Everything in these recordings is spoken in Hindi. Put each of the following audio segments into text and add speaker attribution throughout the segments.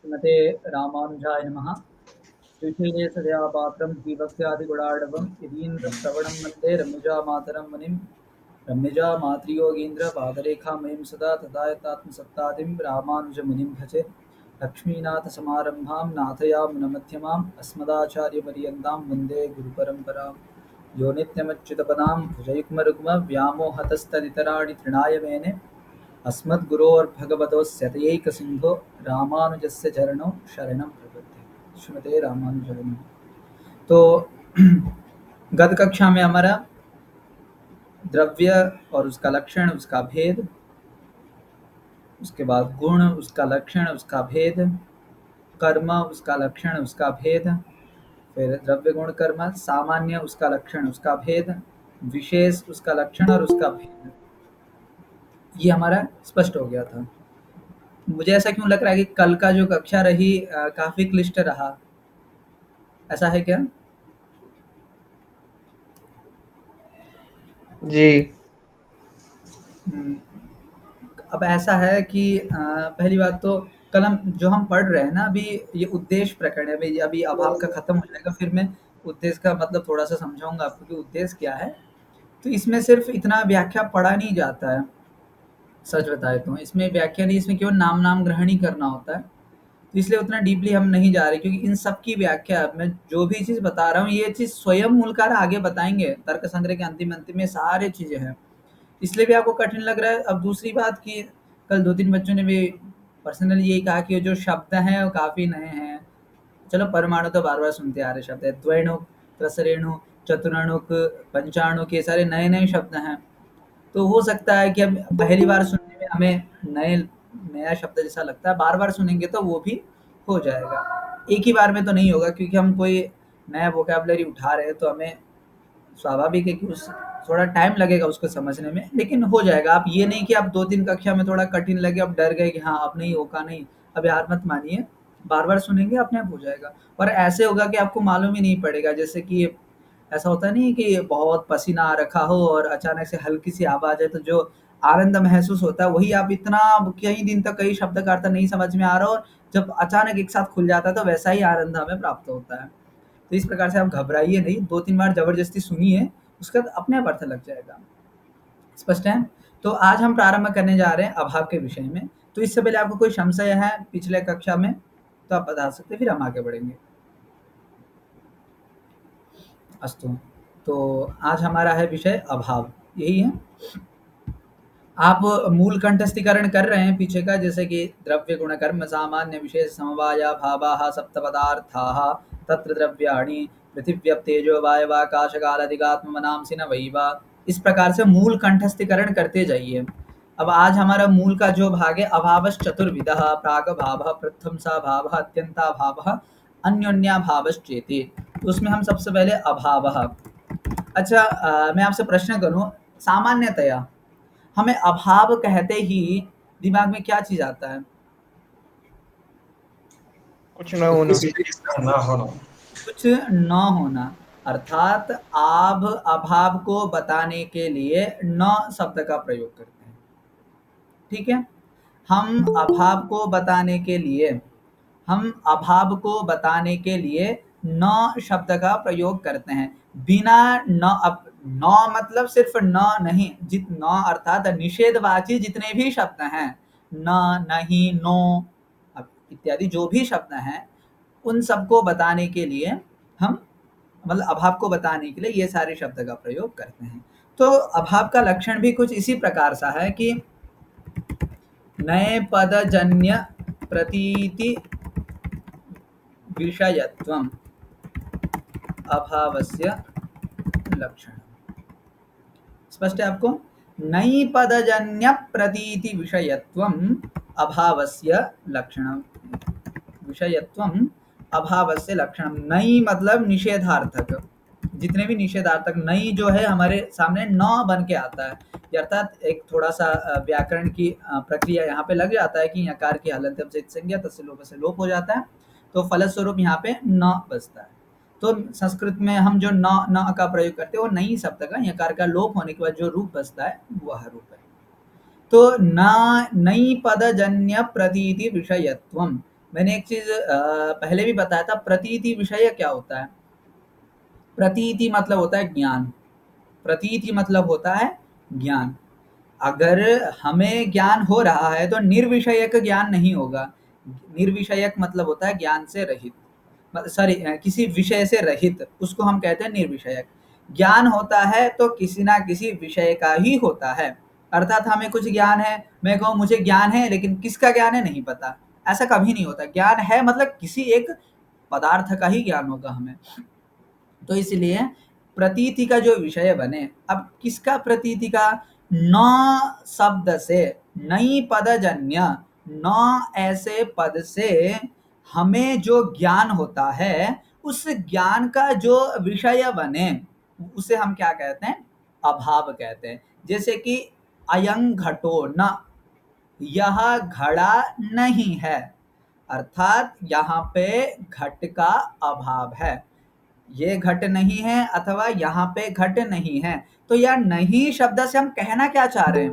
Speaker 1: श्रीमते रामानुजाय नमः। श्रीशैलेशदयापात्रं श्रीभक्त्यादिगुणार्णवं यतीन्द्रश्रवणं वन्दे रम्यजामातरं मुनिं रम्यजामातृयोगीन्द्रपादरेखामयीं सदा तदायतात्मसत्तादिं रामानुजमुनिं भजे। लक्ष्मीनाथसमारम्भां नाथयामुनमध्यमाम् अस्मदाचार्यपर्यन्तां वन्दे गुरुपरम्परां। यो नित्यमच्युतपदां भुजयुग्मरुग्मव्यामोहतस्तदितराणि तृणाय मेने अस्मद्गुरोर्भगवतोऽस्य दयैकसिन्धो रामानुजस्य चरणौ शरणं प्रपद्ये। श्रीमते रामानुजाय नमः। तो गत कक्षा में हमारा द्रव्य और उसका लक्षण, उसका भेद, उसके बाद गुण, उसका लक्षण, उसका भेद, कर्म, उसका लक्षण, उसका भेद, फिर द्रव्य गुण कर्म, सामान्य, उसका लक्षण, उसका भेद, विशेष, उसका लक्षण और उसका भेद, ये हमारा स्पष्ट हो गया था। मुझे ऐसा क्यों लग रहा है कि कल का जो कक्षा रही काफी क्लिष्ट रहा, ऐसा है क्या?
Speaker 2: जी।
Speaker 1: अब ऐसा है कि पहली बात तो कल हम पढ़ रहे हैं ना, अभी ये उद्देश्य प्रकरण है। अभी अभाव का खत्म हो जाएगा, फिर मैं उद्देश्य का मतलब थोड़ा सा समझाऊंगा आपको कि उद्देश्य क्या है। तो इसमें सिर्फ इतना व्याख्या पढ़ा नहीं जाता है, सच बताए तो इसमें व्याख्या नहीं, इसमें केवल नाम नाम ग्रहण ही करना होता है। तो इसलिए उतना डीपली हम नहीं जा रहे, क्योंकि इन सब की व्याख्या मैं जो भी चीज़ बता रहा हूँ ये चीज़ स्वयं मूलकार आगे बताएंगे, तर्क संग्रह के अंतिम अंतिम में सारे चीज़ें हैं। इसलिए भी आपको कठिन लग रहा है। अब दूसरी बात कि कल 2-3 बच्चों ने भी पर्सनली यही कहा कि ये जो शब्द हैं वो काफ़ी नए हैं। चलो परमाणु तो बार-बार सुनते आ रहे शब्द है। द्वैणुक, त्रसरेणु, चतुर्णुक, पंचाणुक, ये सारे नए-नए शब्द हैं। तो हो सकता है कि अब पहली बार सुनने में हमें नया शब्द जैसा लगता है, बार-बार सुनेंगे तो वो भी हो जाएगा। एक ही बार में तो नहीं होगा, क्योंकि हम कोई नया वोकैब्युलरी उठा रहे हैं तो हमें स्वाभाविक है कि उस थोड़ा टाइम लगेगा उसको समझने में, लेकिन हो जाएगा। आप ये नहीं कि आप 2-3 कक्षा में थोड़ा कठिन लगे, आप डर गए कि हाँ, अब नहीं होगा, नहीं। अब हार मत मानिए, बार-बार सुनेंगे अपने आप हो जाएगा। और ऐसे होगा कि आपको मालूम ही नहीं पड़ेगा, जैसे कि ऐसा होता नहीं है कि बहुत पसीना आ रखा हो और अचानक से हल्की-सी आवाज़ है, तो जो आनंद महसूस होता है, वही आप इतना कई दिन तक कई शब्द का अर्थ नहीं समझ में आ रहा हो, और जब अचानक एक साथ खुल जाता है, तो वैसा ही आनंद हमें प्राप्त होता है। तो इस प्रकार से आप घबराइए नहीं, 2-3 बार ज़बरदस्ती सुनिए, उसका अपने आप अर्थ लग जाएगा। स्पष्ट है? तो आज हम प्रारंभ करने जा रहे हैं अभाव के विषय में। तो इससे पहले आपको कोई संशय है पिछले कक्षा में, तो आप बता सकते हैं, फिर हम आगे बढ़ेंगे। अस्तु। तो आज हमारा है विषय अभाव, यही है। आप मूल कंठस्थीकरण कर रहे हैं पीछे का, जैसे कि द्रव्य गुण कर्म सामान्य विशेष समवाया भावाः सप्त पदार्थाः तत्र द्रव्याणि पृथिव्यप तेजो वायवाकाश कालादिगात्म मनांसि न वैवा। इस प्रकार से मूल कंठस्थीकरण करते जाइए। अब आज हमारा मूल का जो भाग है, अभावश्चतुर्विधः प्राग भावः प्रथमसा भावः अत्यंता भावः अन्योन्याभावश्चेति। तो उसमें हम सबसे पहले अभावः। अच्छा, मैं आपसे प्रश्न करूं, सामान्यतया हमें अभाव कहते ही दिमाग में क्या चीज आता है?
Speaker 2: कुछ न होना।
Speaker 3: ना होना।
Speaker 1: कुछ न होना। अर्थात आप अभाव को बताने के लिए न शब्द का प्रयोग करते हैं। ठीक है? हम अभाव को बताने के लिए हम अभाव को बताने के लिए न शब्द का प्रयोग करते हैं। बिना न, अब न मतलब सिर्फ न नहीं, जित न अर्थात निषेधवाची जितने भी शब्द हैं, न, नहीं, नो, अब इत्यादि जो भी शब्द हैं, उन सबको बताने के लिए हम, मतलब अभाव को बताने के लिए ये सारे शब्द का प्रयोग करते हैं। तो अभाव का लक्षण भी कुछ इसी प्रकार सा है कि नए पदजन्य प्रतीति विषयत्वम् अभावस्य लक्षणम्। स्पष्ट है आपको? नई पदजन्य प्रतीति विषयत्वम् अभावस्य लक्षणम्। विषयत्वम् अभावस्य लक्षणम्। नई मतलब निषेधार्थक। जितने भी निषेधार्थक, नई जो है हमारे सामने न बन के आता है, अर्थात एक थोड़ा सा व्याकरण की प्रक्रिया यहाँ पे लग जाता है कि यकार की हलंत्यम से संज्ञा तस्य लोप से लोप हो जाता है, तो फलस्वरूप यहाँ पे न बचता है। तो संस्कृत में हम जो न का प्रयोग करते हैं, वो नई शब्द का यकार का लोप होने के बाद जो रूप बचता है वह रूप है। तो न नई पदजन्य प्रतीति विषयत्वम, मैंने एक चीज़ पहले भी बताया था, प्रतीति विषय क्या होता है? प्रतीति मतलब होता है ज्ञान। प्रतीति मतलब होता है ज्ञान। अगर हमें ज्ञान हो रहा है तो निर्विषयक ज्ञान नहीं होगा। निर्विषयक मतलब होता है ज्ञान से रहित, सॉरी, किसी विषय से रहित, उसको हम कहते हैं निर्विषयक। ज्ञान होता है तो किसी ना किसी विषय का ही होता है। अर्थात हमें कुछ ज्ञान है, मैं कहूँ मुझे ज्ञान है लेकिन किसका ज्ञान है नहीं पता, ऐसा कभी नहीं होता। ज्ञान है मतलब किसी एक पदार्थ का ही ज्ञान होगा हमें। तो इसलिए प्रतीति का जो विषय बने, अब किसका प्रतीति का? न शब्द से, नई पदजन्य, न ऐसे पद से हमें जो ज्ञान होता है, उस ज्ञान का जो विषय बने, उसे हम क्या कहते हैं? अभाव कहते हैं। जैसे कि अयं घटो न, यह घड़ा नहीं है, अर्थात यहाँ पे घट का अभाव है। ये घट नहीं है अथवा यहाँ पे घट नहीं है। तो यह नहीं शब्द से हम कहना क्या चाह रहे हैं?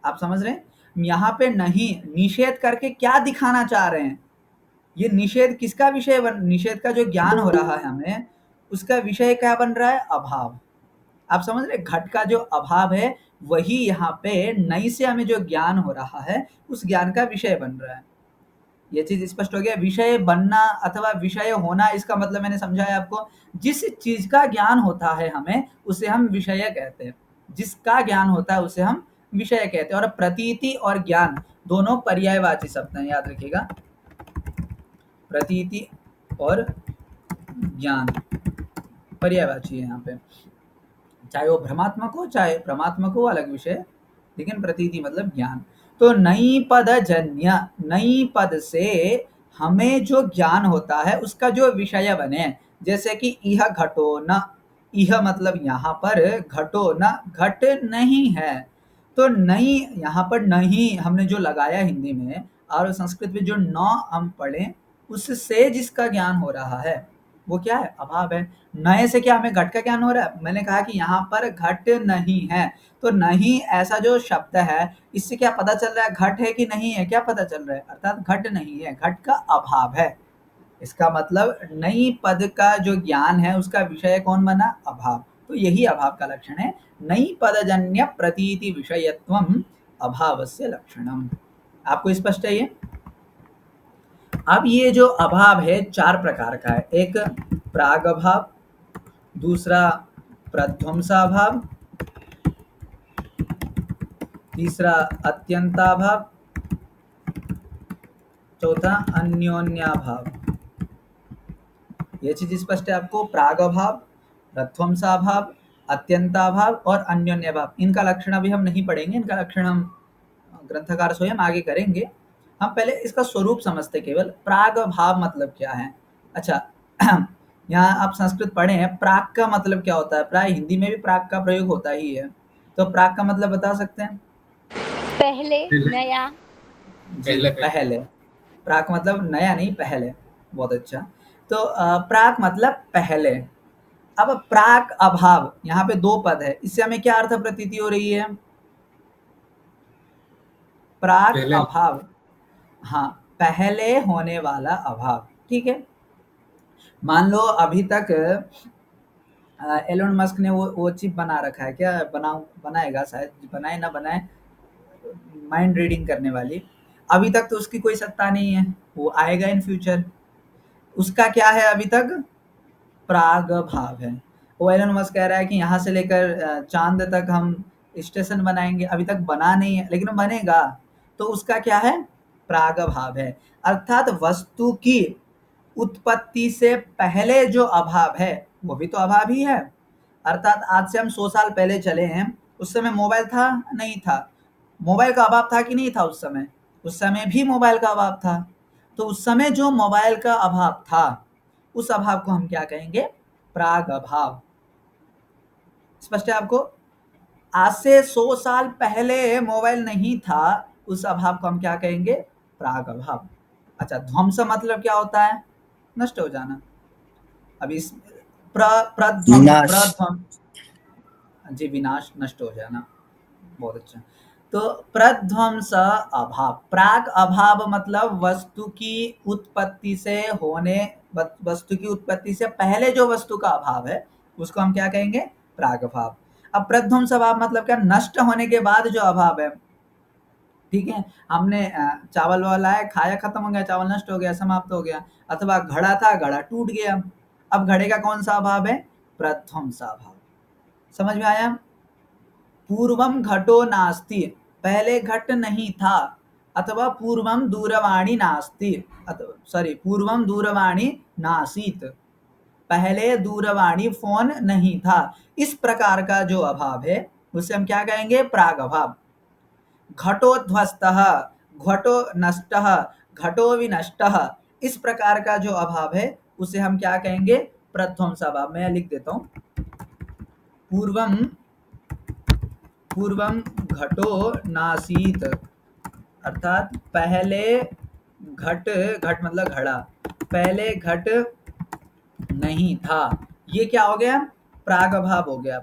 Speaker 1: आप समझ रहे हैं? यहाँ पे नहीं निषेध करके क्या दिखाना चाह रहे हैं? ये निषेध किसका विषय निषेध का जो ज्ञान हो रहा है हमें, उसका विषय क्या बन रहा है? अभाव। आप समझ रहे? घट का जो अभाव है, वही यहाँ पे नहीं से हमें जो ज्ञान हो रहा है, उस ज्ञान का विषय बन रहा है। ये चीज स्पष्ट हो गया। विषय बनना अथवा विषय होना, इसका मतलब मैंने समझाया आपको। जिस चीज का ज्ञान होता है हमें, उसे हम विषय कहते हैं। जिसका ज्ञान होता है उसे हम विषय कहते हैं। और प्रतीति और ज्ञान दोनों पर्यायवाची शब्द हैं, याद रखिएगा। प्रतीति और ज्ञान पर्यायवाची है यहाँ पे, चाहे वो भ्रमात्मक हो चाहे भ्रमात्मक हो, अलग विषय, लेकिन प्रतीति मतलब ज्ञान। तो नई पद जन्य, नई पद से हमें जो ज्ञान होता है उसका जो विषय बने, जैसे कि इह घटो न, इह मतलब यहाँ पर, घटो न घट नहीं है। तो नहीं, यहाँ पर नहीं हमने जो लगाया हिंदी में, और संस्कृत में जो न हम पढ़े, उससे जिसका ज्ञान हो रहा है वो क्या है? अभाव है। नए से क्या हमें घट का ज्ञान हो रहा है? मैंने कहा कि यहाँ पर घट नहीं है। तो नहीं ऐसा जो शब्द है, इससे क्या पता चल रहा है? घट है कि नहीं है? क्या पता चल रहा है? अर्थात घट नहीं है, घट का अभाव है। इसका मतलब नई पद का जो ज्ञान है उसका विषय कौन बना? अभाव। तो यही अभाव का लक्षण है। नई पदजन्य प्रतीति विषयत्वम अभावस्य लक्षणम। आपको स्पष्ट है ये? अब ये जो अभाव है 4 प्रकार का है। एक प्रागभाव, दूसरा प्रध्वंसाभाव, तीसरा अत्यंताभाव, चौथा अन्योन्याभाव। ये चीज स्पष्ट है आपको? प्रागभाव, प्रध्वंसाभाव, अत्यंताभाव और अन्योन्याभाव। इनका लक्षण अभी हम नहीं पढ़ेंगे, इनका लक्षण हम ग्रंथकार स्वयं आगे करेंगे। हम पहले इसका स्वरूप समझते केवल। प्राग भाव मतलब क्या है? अच्छा, यहाँ आप संस्कृत पढ़े हैं, प्राग का मतलब क्या होता है? प्राय हिंदी में भी प्राग का प्रयोग होता ही है। तो प्राग का मतलब बता सकते हैं?
Speaker 2: पहले, नया।
Speaker 1: जी, पहले। प्राक मतलब नया नहीं, पहले। बहुत अच्छा। तो प्राक मतलब पहले। अब प्राक अभाव, यहाँ पे 2 पद है, इससे हमें क्या अर्थ प्रतीति हो रही है? प्राक अभाव, हाँ, पहले होने वाला अभाव। ठीक है। मान लो अभी तक एलोन मस्क ने वो चिप बना रखा है, क्या बनाएगा शायद, बनाए ना बनाए, माइंड रीडिंग करने वाली। अभी तक तो उसकी कोई सत्ता नहीं है, वो आएगा इन फ्यूचर। उसका क्या है अभी तक? प्राग भाव है। वो एलन मस्क कह रहा है कि यहाँ से लेकर चांद तक हम स्टेशन बनाएंगे, अभी तक बना नहीं है लेकिन बनेगा। तो उसका क्या है? प्राग भाव है। अर्थात वस्तु की उत्पत्ति से पहले जो अभाव है वो भी तो अभाव ही है। अर्थात आज से हम 100 साल पहले चले हैं, उस समय मोबाइल था नहीं था? मोबाइल का अभाव था कि नहीं था उस समय? उस समय भी मोबाइल का अभाव था। तो उस समय जो मोबाइल का अभाव था, उस अभाव को हम क्या कहेंगे? प्राग अभाव। स्पष्ट है आपको? आज से 100 साल पहले मोबाइल नहीं था, उस अभाव को हम क्या कहेंगे? प्राग अभाव। अच्छा, ध्वंस मतलब क्या होता है? नष्ट हो जाना। अब इस प्रध्वंस,
Speaker 3: विनाश।
Speaker 1: प्रध्वंस जी, विनाश, नष्ट हो जाना। बहुत अच्छा। तो प्रध्वंस अभाव, प्राक अभाव मतलब वस्तु की उत्पत्ति से होने, वस्तु की उत्पत्ति से पहले जो वस्तु का अभाव है उसको हम क्या कहेंगे? प्राक अभाव। अब प्रध्वंस अभाव मतलब क्या? नष्ट होने के बाद जो अभाव है। ठीक है, हमने चावल वाला है, खाया, खत्म हो गया, चावल नष्ट हो गया, समाप्त हो गया। अथवा घड़ा था, घड़ा टूट गया। अब घड़े का कौन सा अभाव है? प्रध्वंस अभाव। समझ में आया? पूर्वम घटो नास्ति, पहले घट नहीं था। अथवा पूर्वम दूरवाणी नास्ति, सॉरी, पूर्वम दूरवाणी नासीत, पहले दूरवाणी फोन नहीं था। इस प्रकार का जो अभाव है उसे हम क्या कहेंगे? प्राग अभाव। घटोध्वस्तः, घटो नष्टः, घटो विनष्टः, इस प्रकार का जो अभाव है उसे हम क्या कहेंगे? प्रध्वंस अभाव। मैं लिख देता हूं, पूर्वम पूर्वम घटो नासीत, अर्थात पहले घट, घट मतलब घड़ा, पहले घट नहीं था। ये क्या हो गया? प्राग अभाव हो गया।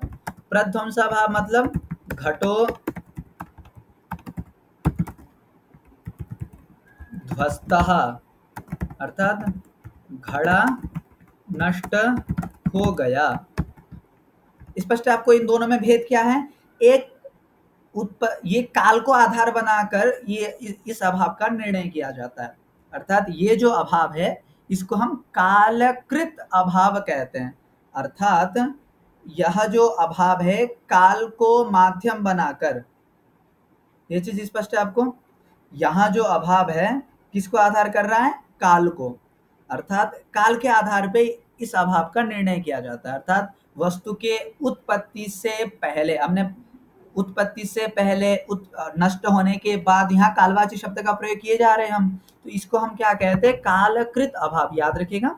Speaker 1: प्रध्वंस अभाव मतलब घटो ध्वस्तः, अर्थात घड़ा नष्ट हो गया। स्पष्ट है आपको इन दोनों में भेद क्या है? एक ये काल को आधार बनाकर ये इस अभाव का निर्णय किया जाता है। अर्थात ये जो अभाव है इसको हम कालकृत अभाव कहते हैं। अर्थात यह जो अभाव है काल को माध्यम बनाकर, ये चीज स्पष्ट है आपको? यहाँ जो अभाव है किसको आधार कर रहा है? काल को। अर्थात काल के आधार पे इस अभाव का निर्णय किया जाता है। अर्थात वस्तु के उत्पत्ति से पहले, हमने उत्पत्ति से पहले, नष्ट होने के बाद, यहाँ कालवाची शब्द का प्रयोग किए जा रहे हैं हम, तो इसको हम क्या कहते हैं? कालकृत अभाव। याद रखिएगा,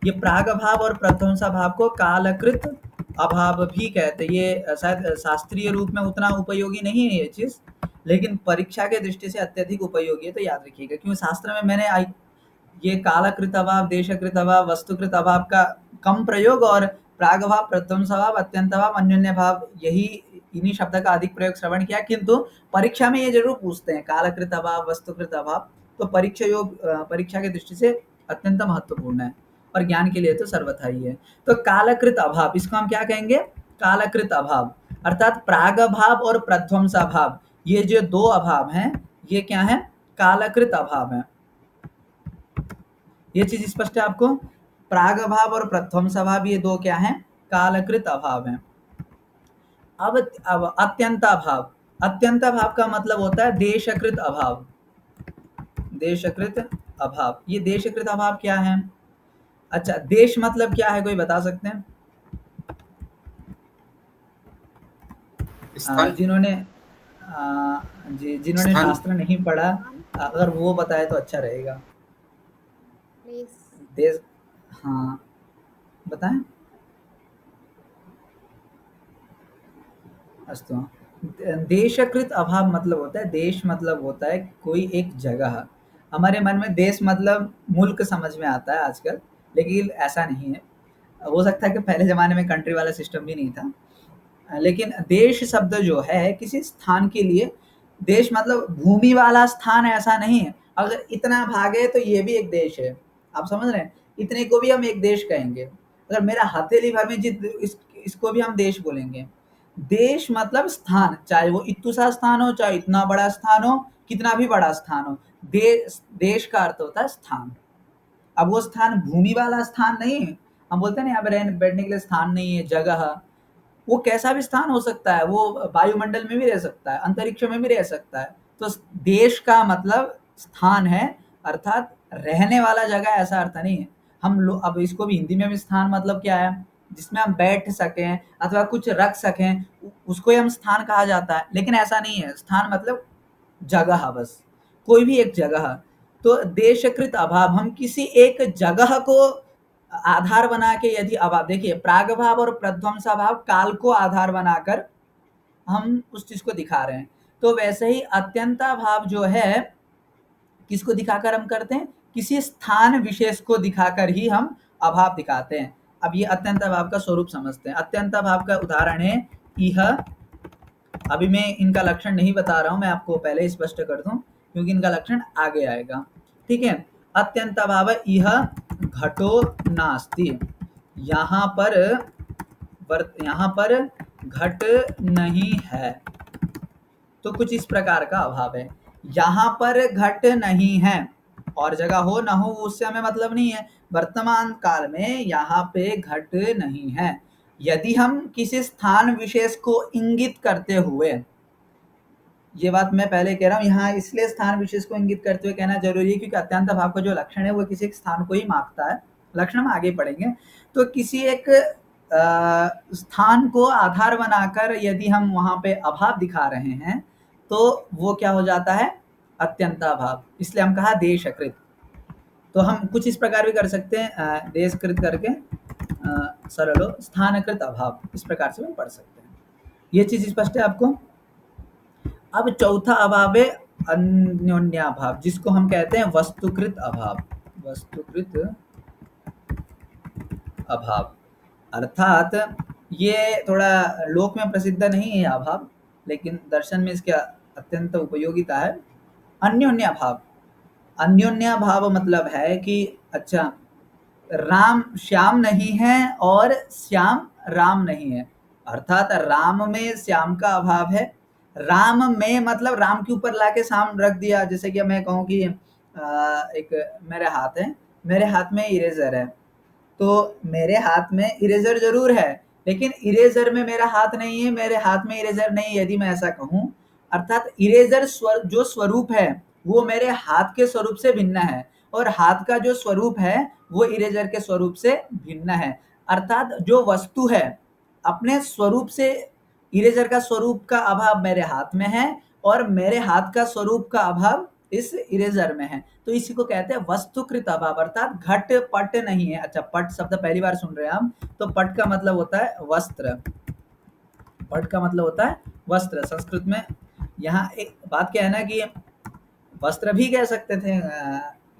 Speaker 1: ये प्राग अभाव और प्रध्वंस अभाव को कालकृत अभाव भी कहते हैं। ये शायद शास्त्रीय रूप में उतना उपयोगी नहीं है ये चीज, लेकिन परीक्षा के दृष्टि से अत्यधिक उपयोगी है, तो याद रखिएगा। क्योंकि शास्त्र में मैंने ये कालकृत अभाव, देशकृत अभाव, वस्तुकृत अभाव का कम प्रयोग और प्राग अभाव, प्रध्वंस अभाव, अत्यंत अभाव, अन्योन्य भाव, यही इन्हीं शब्द का अधिक प्रयोग श्रवण किया। किंतु परीक्षा में ये जरूर पूछते हैं कालकृत अभाव, वस्तुकृत अभाव, तो परीक्षा की दृष्टि से अत्यंत महत्वपूर्ण है और ज्ञान के लिए तो सर्वथा ही है। तो कालकृत अभाव, इसको हम क्या कहेंगे? कालकृत अभाव। अर्थात प्राग अभाव और प्रध्वंस अभाव, ये जो दो अभाव हैं ये क्या है? कालकृत अभाव है। ये चीज स्पष्ट है आपको? प्राग अभाव और प्रध्वंस अभाव ये दो क्या हैं? कालकृत अभाव हैं। अब अत्यंत अभाव, अत्यंत अभाव का मतलब होता है देशकृत अभाव। देशकृत अभाव, ये देशकृत अभाव क्या है? अच्छा, देश मतलब क्या है, कोई बता सकते हैं?
Speaker 3: स्थान।
Speaker 1: जिन्होंने जिन्होंने
Speaker 3: स्थान।
Speaker 1: शास्त्र नहीं पढ़ा, अगर वो बताए तो अच्छा रहेगा। देश, हाँ बताएं। अस्तु। देशकृत अभाव मतलब होता है, देश मतलब होता है कोई एक जगह। हमारे मन में देश मतलब मुल्क समझ में आता है आजकल, लेकिन ऐसा नहीं है। हो सकता है कि पहले ज़माने में कंट्री वाला सिस्टम भी नहीं था, लेकिन देश शब्द जो है किसी स्थान के लिए, देश मतलब भूमि वाला स्थान, ऐसा नहीं है। अगर इतना भागे तो ये भी एक देश है, आप समझ रहे हैं? इतने को भी हम एक देश कहेंगे। अगर मेरा हथेली भर में इसको भी हम देश बोलेंगे। देश मतलब स्थान, चाहे वो इतू सा स्थान हो, चाहे इतना बड़ा स्थान हो, कितना भी बड़ा स्थान हो। देश का अर्थ होता है स्थान। अब वो स्थान भूमि वाला स्थान नहीं है। हम बोलते हैं ना यहाँ पे बैठने के लिए स्थान नहीं है, जगह। वो कैसा भी स्थान हो सकता है, वो वायुमंडल में भी रह सकता है, अंतरिक्ष में भी रह सकता है। तो देश का मतलब स्थान है, अर्थात रहने वाला जगह, ऐसा अर्थ नहीं है। हम लोग अब इसको भी हिंदी में भी स्थान मतलब क्या है? जिसमें हम बैठ सकें अथवा कुछ रख सकें, उसको ही हम स्थान कहा जाता है। लेकिन ऐसा नहीं है, स्थान मतलब जगह, बस कोई भी एक जगह। तो देशकृत अभाव, हम किसी एक जगह को आधार बना के यदि अभाव, देखिए प्राग भाव और प्रध्वंस भाव काल को आधार बनाकर हम उस चीज को दिखा रहे हैं। तो वैसे ही अत्यंता भाव जो है किसको दिखाकर हम करते हैं? किसी स्थान विशेष को दिखाकर ही हम अभाव दिखाते हैं। अब ये अत्यंत भाव का स्वरूप समझते हैं। अत्यंत भाव का उदाहरण है इह अभी मैं इनका लक्षण नहीं बता रहा हूँ, मैं आपको पहले ही स्पष्ट कर दूँ, क्योंकि इनका लक्षण आगे आएगा। ठीक है? अत्यंताभाव इह घटो नास्ति। यहाँ पर घट नहीं है। तो कुछ इस प्रकार का अभाव है। यहाँ पर घट नहीं है, और जगह हो ना हो उससे हमें मतलब नहीं है। वर्तमान काल में यहाँ पे घट नहीं है। यदि हम किसी स्थान विशेष को इंगित करते हुए, ये बात मैं पहले कह रहा हूँ, यहाँ इसलिए स्थान विशेष को इंगित करते हुए कहना जरूरी है क्योंकि अत्यंत भाव का जो लक्षण है वो किसी एक स्थान को ही मापता है। लक्षण हम आगे पढ़ेंगे। तो किसी एक स्थान को आधार बनाकर यदि हम वहां पे अभाव दिखा रहे हैं तो वो क्या हो जाता है, अत्यंताभाव। इसलिए हम कहा देशकृत। तो हम कुछ इस प्रकार भी कर सकते हैं, देशकृत करके सरलो स्थानकृत अभाव, इस प्रकार से हम पढ़ सकते हैं। ये चीज स्पष्ट है आपको? अब चौथा अभाव है अन्योन्याभाव, जिसको हम कहते हैं वस्तुकृत अभाव। वस्तुकृत अभाव अर्थात ये थोड़ा लोक में प्रसिद्ध नहीं है अभाव, लेकिन दर्शन में इसकी अत्यंत उपयोगिता है। अन्योन्या भाव। अन्योन्या भाव मतलब है कि अच्छा, राम श्याम नहीं है और श्याम राम नहीं है, अर्थात राम में श्याम का अभाव है। राम में मतलब राम के ऊपर लाके श्याम रख दिया। जैसे कि मैं कहूँ कि एक मेरे हाथ है, मेरे हाथ में इरेजर है, तो मेरे हाथ में इरेजर जरूर है, लेकिन इरेजर में मेरा हाथ नहीं है, मेरे हाथ में इरेजर नहीं है, यदि मैं ऐसा कहूं। अर्थात इरेजर जो स्वरूप है वो मेरे हाथ के स्वरूप से भिन्न है, और हाथ का जो स्वरूप है वो इरेजर के स्वरूप से भिन्न है। अर्थात जो वस्तु है अपने स्वरूप से, इरेजर का स्वरूप का अभाव मेरे हाथ में है और मेरे हाथ का स्वरूप का अभाव इस इरेजर में है। तो इसी को कहते हैं वस्तुकृत अभाव, अर्थात घट पट नहीं है। अच्छा, पट शब्द पहली बार सुन रहे हैं हम, तो पट का मतलब होता है वस्त्र। पट का मतलब होता है वस्त्र संस्कृत में। यहाँ एक बात क्या है ना कि वस्त्र भी कह सकते थे,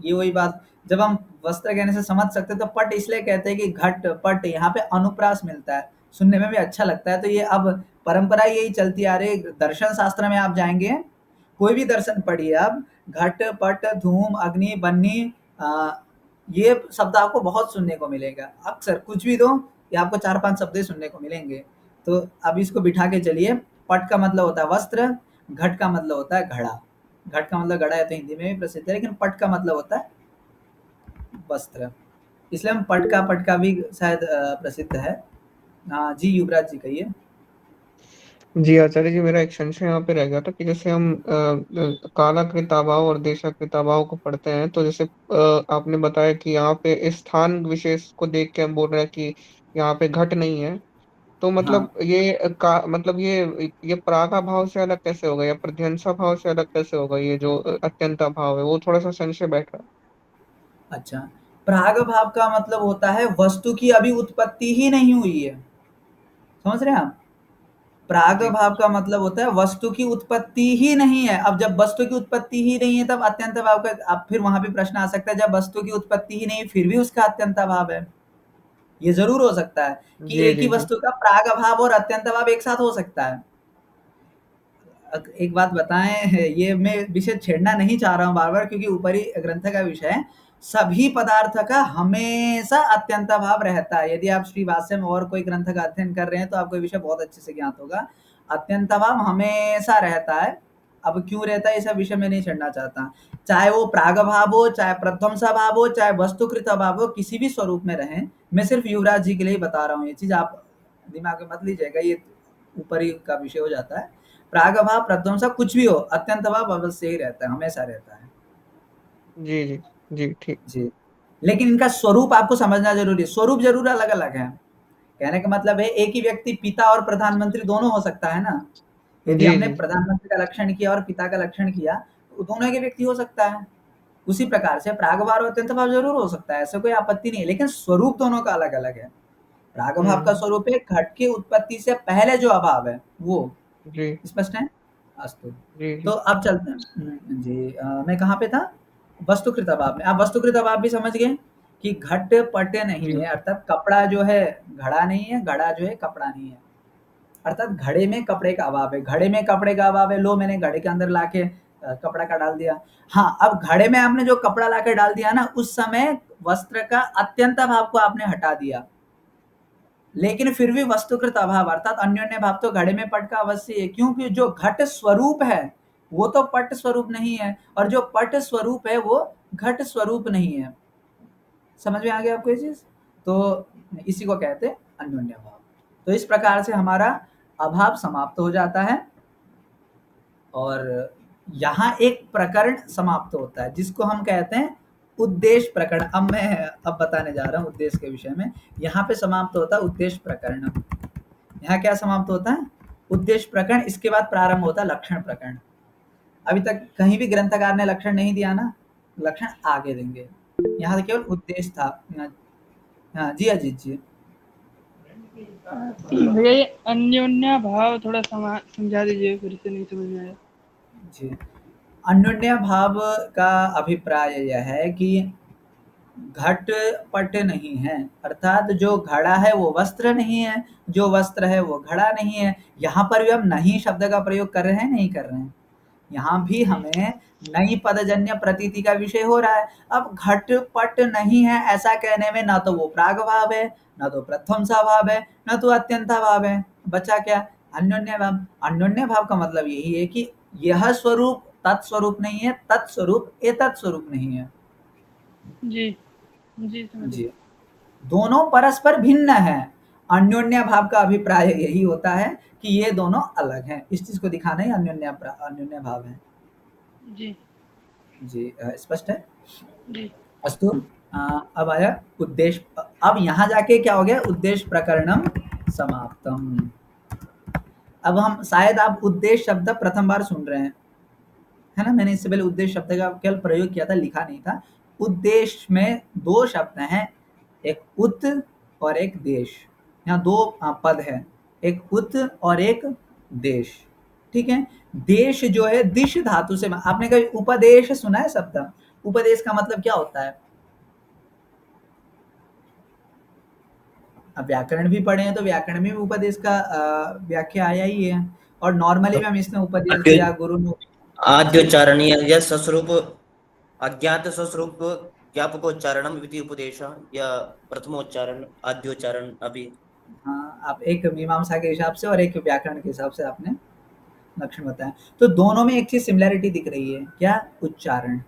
Speaker 1: ये वही बात, जब हम वस्त्र कहने से समझ सकते तो पट इसलिए कहते हैं कि घट पट, यहाँ पे अनुप्रास मिलता है, सुनने में भी अच्छा लगता है। तो ये अब परंपरा यही चलती आ रही। दर्शन शास्त्र में आप जाएंगे, कोई भी दर्शन पढ़िए आप, घट पट धूम अग्नि बन्नी, ये शब्द आपको बहुत सुनने को मिलेगा। अक्सर कुछ भी दो, ये आपको 4-5 शब्द सुनने को मिलेंगे। तो अब इसको बिठा के चलिए। पट का मतलब होता है वस्त्र, घट का मतलब होता है घड़ा। घट का मतलब घड़ा है तो हिंदी में भी प्रसिद्ध है, लेकिन पट का मतलब होता है वस्त्र, इसलिए हम पट का भी शायद प्रसिद्ध है। हाँ जी, युवराज जी कहिए।
Speaker 3: जी आचार्य जी, मेरा एक संशय यहाँ पे रह गया था कि जैसे हम कालाकृत अभाव और देशाकृत अभाव को पढ़ते हैं, तो जैसे आपने बताया कि यहाँ पे इस स्थान विशेष को देख के हम बोल रहे हैं कि यहाँ पे घट नहीं है। तो
Speaker 1: हाँ,
Speaker 3: मतलब मतलब ये परागा भाव से अलग कैसे होगा या प्रध्यंसा भाव से अलग कैसे होगा? ये जो अत्यंत भाव है वो थोड़ा सा संशय बैठ रहा
Speaker 1: अच्छा, प्राग भाव का मतलब होता है वस्तु की अभी उत्पत्ति ही नहीं हुई है। समझ रहे हैं आप?
Speaker 3: है।
Speaker 1: प्राग
Speaker 3: जी
Speaker 1: भाव का मतलब होता है वस्तु की उत्पत्ति ही नहीं है। अब जब वस्तु की उत्पत्ति ही नहीं है तब अत्यंत भाव का, अब फिर वहां भी प्रश्न आ सकता है, जब वस्तु की उत्पत्ति ही नहीं फिर भी उसका अत्यंत भाव है। ये जरूर हो सकता है कि
Speaker 3: जी
Speaker 1: एक ही
Speaker 3: जी जी
Speaker 1: वस्तु का प्राग भाव और अत्यंत भाव एक साथ हो सकता है। एक बात बताएं, ये मैं विषय छेड़ना नहीं चाह रहा हूँ बार बार, क्योंकि ऊपरी ग्रंथ का विषय है। सभी पदार्थ का हमेशा अत्यंत भाव रहता है। यदि आप श्री भाष्य में और कोई ग्रंथ का अध्ययन कर रहे हैं तो आपको ये विषय बहुत अच्छे से ज्ञात होगा। अत्यंत भाव हमेशा रहता है। अब क्यों रहता है इस विषय में नहीं छेड़ना चाहता। चाहे वो प्राग भाव हो, चाहे प्रध्वंस भाव हो, चाहे वस्तुकृत भाव हो, किसी भी स्वरूप में रहे। मैं सिर्फ युवराज जी के लिए ही बता रहा हूँ, ये चीज आप दिमाग में मत लीजिएगा, ये ऊपरी का विषय हो जाता है। प्राग भाव प्रध्वंसा कुछ भी हो, अत्यंत भाव अवश्य ही रहता है, हमेशा रहता है।
Speaker 3: जी जी जी ठीक।
Speaker 1: जी, लेकिन इनका स्वरूप आपको समझना जरूरी है। स्वरूप जरूर अलग अलग है। कहने का मतलब है एक ही व्यक्ति पिता और प्रधानमंत्री दोनों हो सकता है ना। यदि
Speaker 3: जी
Speaker 1: हमने
Speaker 3: जी
Speaker 1: प्रधानमंत्री का लक्षण किया और पिता का लक्षण किया तो दोनों के व्यक्ति हो सकता है। उसी प्रकार से प्राग भाव और अत्यंत भाव जरूर हो सकता है, ऐसा कोई आपत्ति नहीं है, लेकिन स्वरूप दोनों का अलग अलग है। प्राग भाव का
Speaker 3: हम्म।
Speaker 1: स्वरूप है घट की उत्पत्ति से पहले जो अभाव है वो।
Speaker 3: जी
Speaker 1: स्पष्ट है? अस्तु।
Speaker 3: जी
Speaker 1: तो
Speaker 3: जी
Speaker 1: अब चलते हैं। जी, मैं कहाँ पे था? वस्तुकृत अभाव में। आप वस्तुकृत अभाव भी समझ गए कि घट पट नहीं
Speaker 3: जी
Speaker 1: है, अर्थात कपड़ा जो है घड़ा नहीं है, घड़ा जो है कपड़ा नहीं है। अर्थात घड़े में कपड़े का अभाव है, घड़े में कपड़े का अभाव है, लो मैंने घड़े के अंदर लाके कपड़ा का डाल दिया। हाँ, अब घड़े में आपने जो कपड़ा लाके डाल दिया ना, उस समय वस्त्र का अत्यंत भाव को आपने हटा दिया, लेकिन फिर भी वस्तुकृत अभाव अर्थात अन्योन्य भाव तो घड़े में पट का अवश्य है, क्योंकि जो घट स्वरूप है वो तो पट स्वरूप नहीं है, और जो पट स्वरूप है वो घट स्वरूप नहीं है। समझ में आ गया आपको ये चीज? तो इसी को कहते हैं अन्योन्य भाव। तो इस प्रकार से हमारा अभाव समाप्त हो जाता है, और यहाँ एक प्रकरण समाप्त होता है जिसको हम कहते हैं उद्देश्य प्रकरण। अब मैं बताने जा रहा हूँ उद्देश्य के विषय में। यहाँ पे समाप्त होता है उद्देश्य प्रकरण। यहाँ क्या समाप्त होता है? उद्देश्य प्रकरण। इसके बाद प्रारंभ होता है लक्षण प्रकरण। अभी तक कहीं भी ग्रंथकार ने लक्षण नहीं दिया ना, लक्षण आगे देंगे। यहाँ से केवल उद्देश्य था। हाँ जी, अजीत जी।
Speaker 4: भैया ये अन्योन्या भाव थोड़ा समझा दीजिए, फिर से नहीं समझ में आया
Speaker 1: जी, अन्योन्य भाव का अभिप्राय यह है कि घट पट नहीं है, अर्थात जो घड़ा है वो वस्त्र नहीं है, जो वस्त्र है वो घड़ा नहीं है। यहाँ पर भी हम नहीं शब्द का प्रयोग कर रहे हैं, नहीं कर रहे हैं? यहाँ भी हमें नई पदजन्य प्रतीति का विषय हो रहा है। अब घट पट नहीं है ऐसा कहने में ना तो वो प्राग भाव है, ना तो प्रथम सा भाव है, ना तो अत्यंता भाव है, बचा क्या? अन्योन्य भाव। अन्योन्य भाव का मतलब यही है कि यह स्वरूप तत्स्वरूप नहीं है, तत्स्वरूप एतत् स्वरूप नहीं है।
Speaker 4: जी जी समझ
Speaker 1: जी, दोनों परस्पर भिन्न है। अन्योन्य भाव का अभिप्राय यही होता है कि ये दोनों अलग हैं, इस चीज को दिखाना ही अन्योन्य भाव है।
Speaker 4: जी
Speaker 1: जी, स्पष्ट है?
Speaker 4: जी
Speaker 1: अस्तु। अब आया उद्देश्य। अब यहाँ जाके क्या हो गया? उद्देश्य प्रकरणम समाप्तम। अब हम शायद आप उद्देश्य शब्द प्रथम बार सुन रहे हैं, है ना? मैंने इससे पहले उद्देश्य शब्द का केवल प्रयोग किया था, लिखा नहीं था। उद्देश्य में दो शब्द हैं, एक उत और एक देश। यहाँ दो पद है, एक उत और एक देश। ठीक है? देश जो है दिश धातु से, आपने कभी उपदेश सुना है शब्द? उपदेश का मतलब क्या होता है? अब व्याकरण भी पढ़े हैं तो व्याकरण में भी उपदेश का व्याख्या आया ही है, और नॉर्मली भी हम इसमें उपदेश या गुरु ने।
Speaker 5: आद्योच्चारण या सस्वरूप अज्ञात सस्वरूप ज्ञापकोच्चारणम इति उपदेश या प्रथमोच्चारण आद्योच्चारण अभी।
Speaker 1: हाँ, आप एक मीमांसा के हिसाब से और एक व्याकरण के हिसाब से आपने लक्षण बताया, तो दोनों में एक चीज सिमिलैरिटी दिख रही है, क्या? उच्चारण।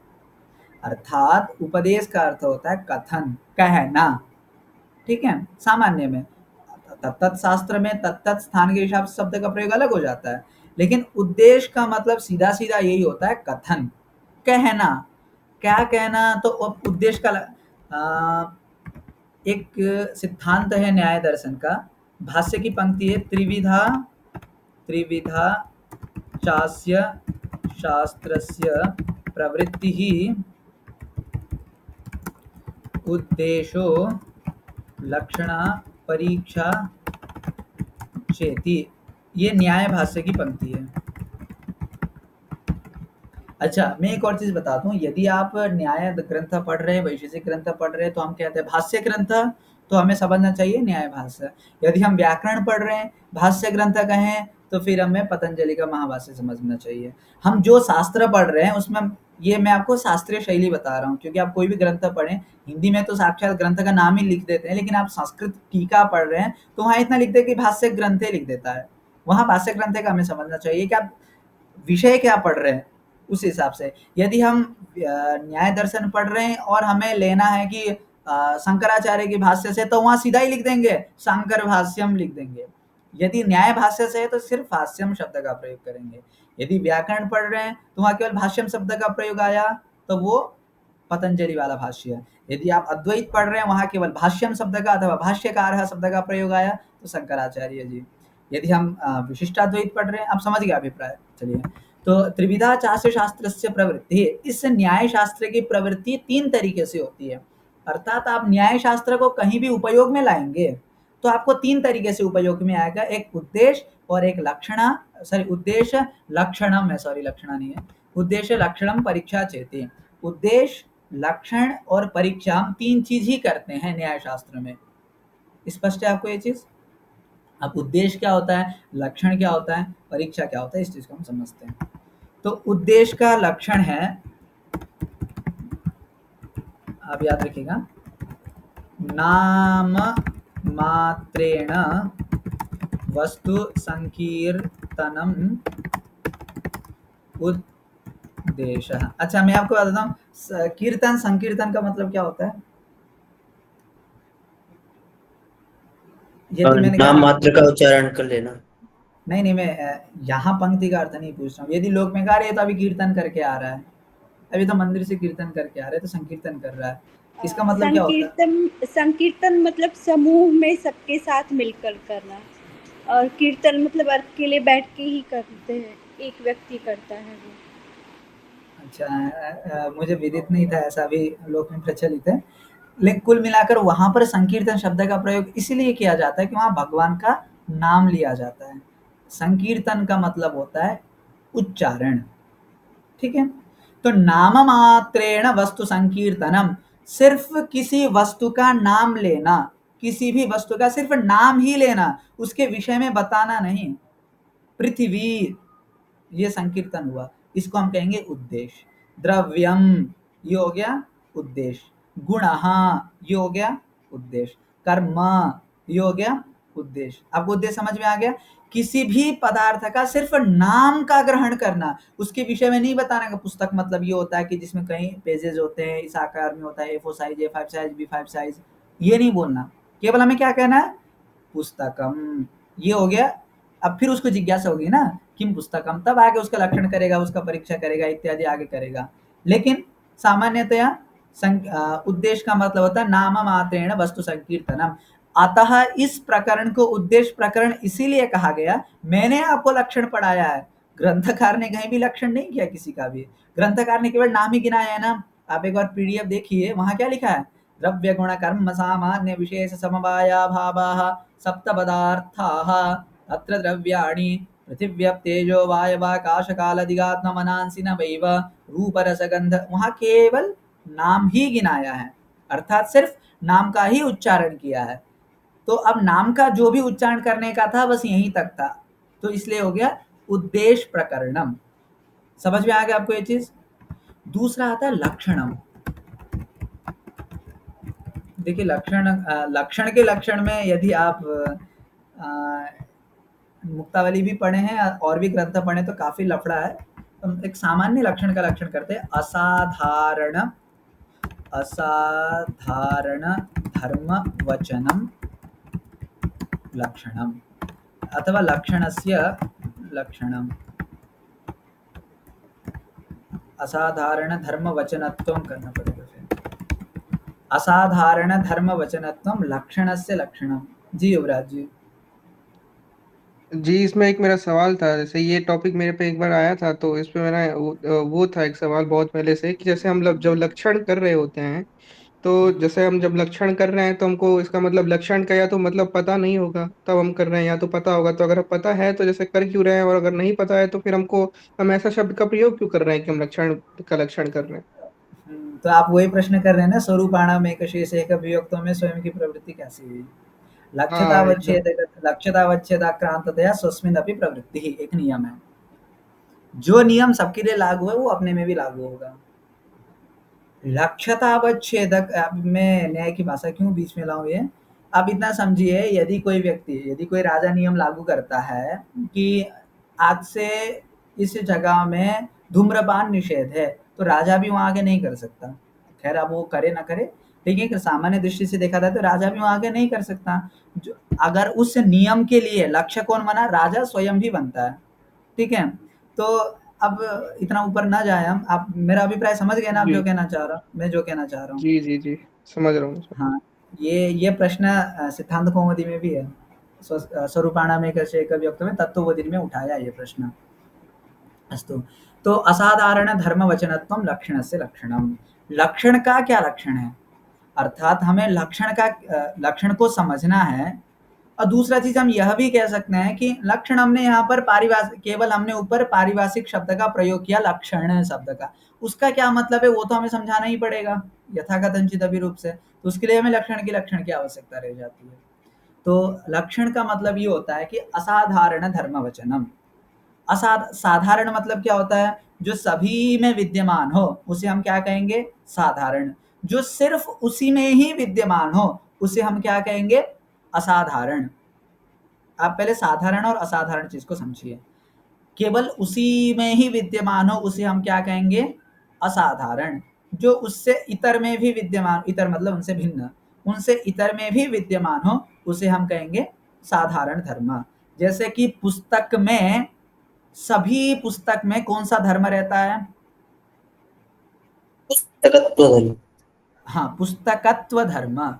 Speaker 1: अर्थात उपदेश का अर्थ होता है कथन, कहना। ठीक है? सामान्य में तत्त शास्त्र में तत्त स्थान के हिसाब से शब्द का प्रयोग अलग हो जाता है, लेकिन उद्देश्य का मतलब सीधा सीधा यही होता है कथन, कहना। क्या कहना? तो उद्देश्य का एक सिद्धांत है न्याय दर्शन का, भाष्य की पंक्ति है, त्रिविधा त्रिविधा चास्य शास्त्रस्य प्रवृत्तिः उद्देशो लक्षणा परीक्षा चेति। ये न्याय भाष्य की पंक्ति है। अच्छा, मैं एक और चीज बता दूं, यदि आप न्याय ग्रंथ पढ़ रहे हैं, वैशेषिक ग्रंथ पढ़ रहे हैं, तो हम कहते हैं भाष्य ग्रंथ, तो हमें समझना चाहिए न्याय भाष्य। यदि हम व्याकरण पढ़ रहे हैं, भाष्य ग्रंथ कहें, तो फिर हमें पतंजलि का महाभाष्य समझना चाहिए। हम जो शास्त्र पढ़ रहे हैं उसमें, ये मैं आपको शास्त्रीय शैली बता रहा हूँ, क्योंकि आप कोई भी ग्रंथ पढ़ें, हिंदी में तो साक्षात ग्रंथ का नाम ही लिख देते हैं, लेकिन आप संस्कृत टीका पढ़ रहे हैं तो वहाँ इतना लिख दे कि भाष्य ग्रंथे लिख देता है। वहाँ भाष्य ग्रंथ का हमें समझना चाहिए कि आप विषय क्या पढ़ रहे हैं, उस हिसाब से। यदि हम न्याय दर्शन पढ़ रहे हैं और हमें लेना है कि शंकराचार्य की भाष्य से, तो वहाँ सीधा ही लिख देंगे शंकर भाष्यम लिख देंगे। यदि न्याय भाष्य से है तो सिर्फ भाष्यम शब्द का प्रयोग करेंगे। यदि व्याकरण पढ़ रहे हैं तो वहाँ केवल भाष्यम शब्द का प्रयोग आया तो वो पतंजलि वाला भाष्य है। यदि आप अद्वैत पढ़ रहे हैं, वहाँ केवल भाष्यम शब्द का अथवा भाष्यकार शब्द का प्रयोग आया तो शंकराचार्य जी। यदि हम विशिष्टाद्वैत पढ़ रहे हैं, आप समझ गए अभिप्राय। चलिए, तो त्रिविधा चास्य शास्त्रस्य प्रवृत्ति, इस न्याय शास्त्र की प्रवृत्ति तीन तरीके से होती है। अर्थात आप न्याय शास्त्र को कहीं भी उपयोग में लाएंगे तो आपको तीन तरीके से उपयोग में आएगा, एक उद्देश्य और एक लक्षणा, सॉरी उद्देश्य लक्षणम है, सॉरी लक्षणा नहीं है, उद्देश्य लक्षणम परीक्षा चेति। उद्देश्य, लक्षण और परीक्षा, हम तीन चीज ही करते हैं न्याय शास्त्र में। स्पष्ट है आपको ये चीज? अब उद्देश्य क्या होता है, लक्षण क्या होता है, परीक्षा क्या होता है, इस चीज को हम समझते हैं। तो उद्देश्य का लक्षण है, आप याद रखिएगा, नाम मात्रेण वस्तु संकीर्तनम उद्देश्य। अच्छा, मैं आपको बताता हूँ, कीर्तन संकीर्तन का मतलब क्या होता है। यदि मैंने
Speaker 5: नाम
Speaker 1: कहा
Speaker 5: मात्र का उच्चारण कर लेना।
Speaker 1: नहीं, मैं यहाँ पंक्ति का अर्थ नहीं पूछ रहा हूँ। यदि लोग में कहा रहे, तो अभी कीर्तन करके आ रहा है, अभी तो मंदिर से कीर्तन करके आ रहे हैं, तो संकीर्तन कर रहा है, इसका मतलब क्या होता है?
Speaker 2: संकीर्तन संकीर्तन मतलब समूह में सबके साथ मिलकर करना, और कीर्तन मतलब अकेले बैठ के ही करते हैं, एक व्यक्ति करता है वो।
Speaker 1: अच्छा, मुझे विदित नहीं था, ऐसा भी लोक में प्रचलित है। लेकिन कुल मिलाकर वहां पर संकीर्तन शब्द का प्रयोग इसलिए किया जाता है कि वहां भगवान का नाम लिया जाता है। संकीर्तन का मतलब होता है उच्चारण, ठीक है। तो नाम मात्रेण वस्तु संकीर्तनम, सिर्फ किसी वस्तु का नाम लेना, किसी भी वस्तु का सिर्फ नाम ही लेना, उसके विषय में बताना नहीं। पृथ्वी, ये संकीर्तन हुआ, इसको हम कहेंगे उद्देश्य। द्रव्यम, ये हो गया उद्देश्य। गुणः, ये हो गया उद्देश्य। कर्म, ये हो गया उद्देश्य। आपको उद्देश्य समझ में आ गया? किसी भी पदार्थ का सिर्फ नाम का ग्रहण करना, उसके विषय में नहीं बताना कि पुस्तक मतलब ये होता है कि जिसमें कई पेजेस होते हैं, इस आकार में होता है, A4 size, A5 size, B5 size, ये नहीं बोलना। केवल हमें क्या कहना है, पुस्तकम, ये हो गया। अब फिर उसको जिज्ञासा होगी ना, किम पुस्तकम, तब आगे उसका लक्षण करेगा, उसका परीक्षा करेगा, इत्यादि आगे करेगा। लेकिन सामान्यतया उद्देश्य का मतलब होता है नाम मात्रेण वस्तु संकीर्तनम। अतः इस प्रकरण को उद्देश्य प्रकरण इसीलिए कहा गया, मैंने आपको लक्षण पढ़ाया है, ग्रंथकार ने कहीं भी लक्षण नहीं किया किसी का भी। ग्रंथकार ने केवल नाम ही गिनाया है ना। आप एक बार पीडीएफ देखिए, वहां क्या लिखा है, द्रव्य गुण कर्म सामान्य विशेष समवाया भावाः सप्त पदार्थाः तत्र द्रव्याणि पृथिव्यप्तेजो वायवाकाश कालादिगात्ममनांसि न वैव रूप रसगंध, वहां केवल नाम ही गिनाया है, अर्थात सिर्फ नाम का ही उच्चारण किया है। तो अब नाम का जो भी उच्चारण करने का था बस यहीं तक था, तो इसलिए हो गया उद्देश्य प्रकरणम। समझ में आ गया आपको ये चीज? दूसरा आता है लक्षणम। देखिए लक्षण के लक्षण में यदि आप मुक्तावली भी पढ़े हैं और भी ग्रंथ पढ़े तो काफी लफड़ा है। तो एक सामान्य लक्षण का लक्षण करते हैं, असाधारण असाधारण धर्म वचनम लक्षणम, अथवा लक्षणस्य लक्षणम, असाधारण धर्म वचनत्वम करना पड़ेगा फिर, असाधारण धर्म वचनत्वम लक्षणस्य लक्षणम। जी युवराज जी।
Speaker 3: जी, इसमें एक मेरा सवाल था, जैसे ये टॉपिक मेरे पे एक बार आया था, तो इस पे मेरा वो था एक सवाल बहुत पहले से, कि जैसे हम लोग जब लक्षण कर रहे होते हैं, तो जैसे हम जब लक्षण कर रहे हैं तो हमको इसका मतलब लक्षण का या तो मतलब पता नहीं होगा तब हम कर रहे हैं, या तो पता होगा। तो अगर पता है तो जैसे कर क्यों रहे हैं, और अगर नहीं पता है तो फिर हम ऐसा शब्द का प्रयोग क्यों कर रहे हैं कि हम लक्षण का लक्षण कर रहे हैं?
Speaker 1: तो आप वही प्रश्न कर रहे हैं ना, स्वरूपाणाम एक शेष एक विभक्तों में स्वयं की प्रवृत्ति कैसी हुई।
Speaker 3: हाँ, एकदम।
Speaker 1: लक्षतावच्छेदाक्रांततया स्वस्मिन् अपि प्रवृत्ति, एक नियम है। जो नियम सबके लिए लागू है वो अपने में भी लागू होगा। लक्ष्यतावच्छेदक, अब मैं न्याय की भाषा क्यों बीच में लाऊं ये, आप इतना समझिए, यदि कोई व्यक्ति, यदि कोई राजा नियम लागू करता है कि आज से इस जगह में धूम्रपान निषेध है, तो राजा भी वहां आके नहीं कर सकता। खैर अब वो करे ना करे, लेकिन सामान्य दृष्टि से देखा जाए तो राजा भी वहां आके नहीं कर सकता। जो अगर उस नियम के लिए लक्ष्य कौन बना, राजा स्वयं भी बनता है, ठीक है। तो अब इतना ऊपर ना जाए हम, आप मेरा अभिप्राय समझ गए ना, आप जो
Speaker 3: जी
Speaker 1: कहना चाह रहा हूँ, मैं जो कहना चाह रहा हूँ।
Speaker 3: जी जी जी, समझ रहा हूँ।
Speaker 1: हाँ, ये प्रश्न सिद्धांत कौमुदी में भी है, स्वरूपाणाम एक व्यक्त में तत्वबोधि में उठाया ये प्रश्न। अस्तु, तो असाधारण धर्म वचनत्वम लक्षणस्य लक्षणम, लक्षण का क्या लक्षण है, अर्थात हमें लक्षण को समझना है। और दूसरा चीज हम यह भी कह सकते हैं कि लक्षण, हमने यहाँ पर पारिभाषिक, केवल हमने ऊपर पारिभाषिक शब्द का प्रयोग किया, लक्षण शब्द का, उसका क्या मतलब है वो तो हमें समझाना ही पड़ेगा यथाकथनचित अभिरूप से, तो उसके लिए हमें लक्षण की आवश्यकता रह जाती है। तो लक्षण का मतलब ये होता है कि असाधारण धर्म वचनम। साधारण मतलब क्या होता है? जो सभी में विद्यमान हो उसे हम क्या कहेंगे? साधारण। जो सिर्फ उसी में ही विद्यमान हो उसे हम क्या कहेंगे? असाधारण। आप पहले साधारण और असाधारण चीज को समझिए। केवल उसी में ही विद्यमान हो उसे हम क्या कहेंगे? असाधारण। जो उससे इतर में भी विद्यमान, इतर मतलब उनसे भिन्न, उनसे इतर में भी विद्यमान हो उसे हम कहेंगे साधारण धर्म। जैसे कि पुस्तक में, सभी पुस्तक में कौन सा धर्म रहता है?
Speaker 5: पुस्तकत्व धर्म।
Speaker 1: हाँ, पुस्तकत्व धर्म।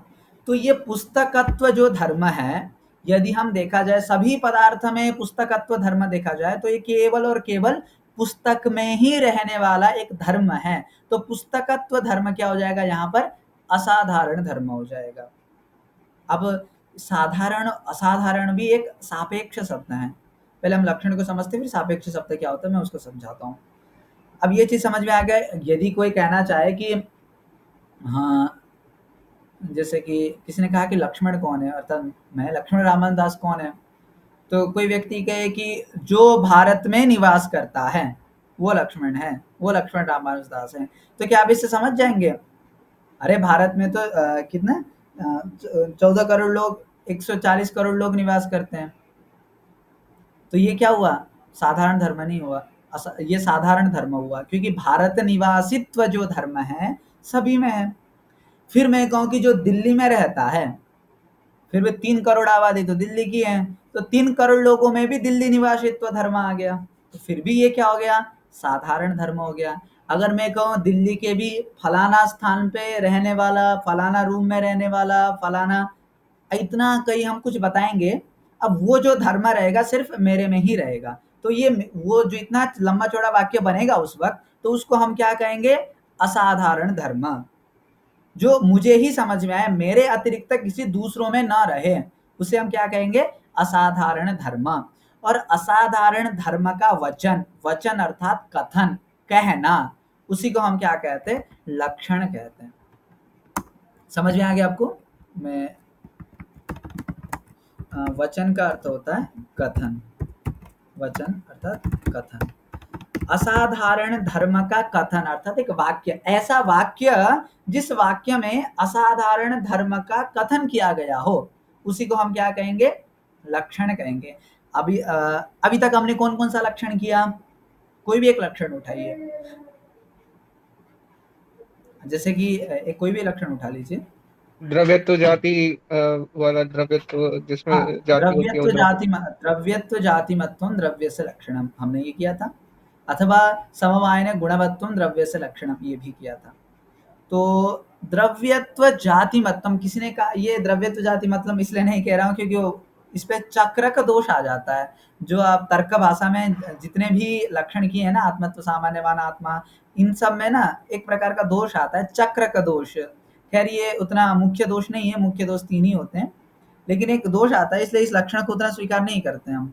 Speaker 1: तो ये पुस्तकत्व जो धर्म है, यदि हम देखा जाए सभी पदार्थ में पुस्तकत्व धर्म देखा जाए तो ये केवल और केवल पुस्तक में ही रहने वाला एक धर्म है। तो पुस्तकत्व धर्म क्या हो जाएगा यहाँ पर? असाधारण धर्म हो जाएगा। अब साधारण असाधारण भी एक सापेक्ष शब्द है। पहले हम लक्षण को समझते फिर सापेक्ष शब्द क्या होता है मैं उसको समझाता हूँ। अब ये चीज समझ में आ गया। यदि कोई कहना चाहे कि हाँ, जैसे कि किसी ने कहा कि लक्ष्मण कौन है, अर्थात मैं लक्ष्मण रामन दास कौन है? तो कोई व्यक्ति कहे कि जो भारत में निवास करता है वो लक्ष्मण है, वो लक्ष्मण रामानुज दास है। तो क्या आप इससे समझ जाएंगे? अरे भारत में तो कितने 14 करोड़ लोग, 140 करोड़ लोग निवास करते हैं। तो ये क्या हुआ? साधारण धर्म नहीं हुआ, ये साधारण धर्म हुआ, क्योंकि भारत निवासित्व जो धर्म है सभी में है। फिर मैं कहूँ कि जो दिल्ली में रहता है, फिर भी 3 करोड़ आबादी तो दिल्ली की है, तो 3 करोड़ लोगों में भी दिल्ली निवासित्व धर्म आ गया, तो फिर भी ये क्या हो गया? साधारण धर्म हो गया। अगर मैं कहूँ दिल्ली के भी फलाना स्थान पे रहने वाला, फलाना रूम में रहने वाला, फलाना, इतना कहीं हम कुछ बताएंगे, अब वो जो धर्म रहेगा सिर्फ मेरे में ही रहेगा। तो ये वो जो इतना लंबा चौड़ा वाक्य बनेगा उस वक्त, तो उसको हम क्या कहेंगे? असाधारण धर्म। जो मुझे ही समझ में आए, मेरे अतिरिक्त किसी दूसरों में ना रहे, उसे हम क्या कहेंगे? असाधारण धर्म। और असाधारण धर्म का वचन, वचन अर्थात कथन, कहना, उसी को हम क्या कहते हैं? लक्षण कहते हैं। समझ में आ गया आपको? मैं वचन का अर्थ होता है कथन, वचन अर्थात कथन। असाधारण धर्म का कथन अर्थात एक वाक्य, ऐसा वाक्य जिस वाक्य में असाधारण धर्म का कथन किया गया हो, उसी को हम क्या कहेंगे? लक्षण कहेंगे। अभी तक हमने कौन कौन सा लक्षण किया? कोई भी एक लक्षण उठाइए। जैसे कि एक कोई भी लक्षण उठा लीजिए।
Speaker 3: द्रव्यत्व जाति वाला द्रव्यत्व जिसमें
Speaker 1: हाँ,
Speaker 3: जाति होती है वो द्रव्य।
Speaker 1: द्रव्यत्व जातिमत्वं द्रव्यस्य लक्षणम, हमने ये किया था। अथवा समवायने गुणवत्वं द्रव्यस्य लक्षणम, ये भी किया था। तो द्रव्यत्व जातिमत्वम, किसी ने कहा, ये द्रव्यत्व जातिमत्वम इसलिए नहीं कह रहा हूँ क्योंकि वो इस पे चक्र का दोष आ जाता है। जो आप तर्क भाषा में जितने भी लक्षण किए हैं ना, आत्मत्व, सामान्यवान आत्मा, इन सब में ना एक प्रकार का दोष आता है, चक्र का दोष। खैर ये उतना मुख्य दोष नहीं है, मुख्य दोष 3 ही होते हैं, लेकिन एक दोष आता है, इसलिए इस लक्षण को उतना स्वीकार नहीं करते हम,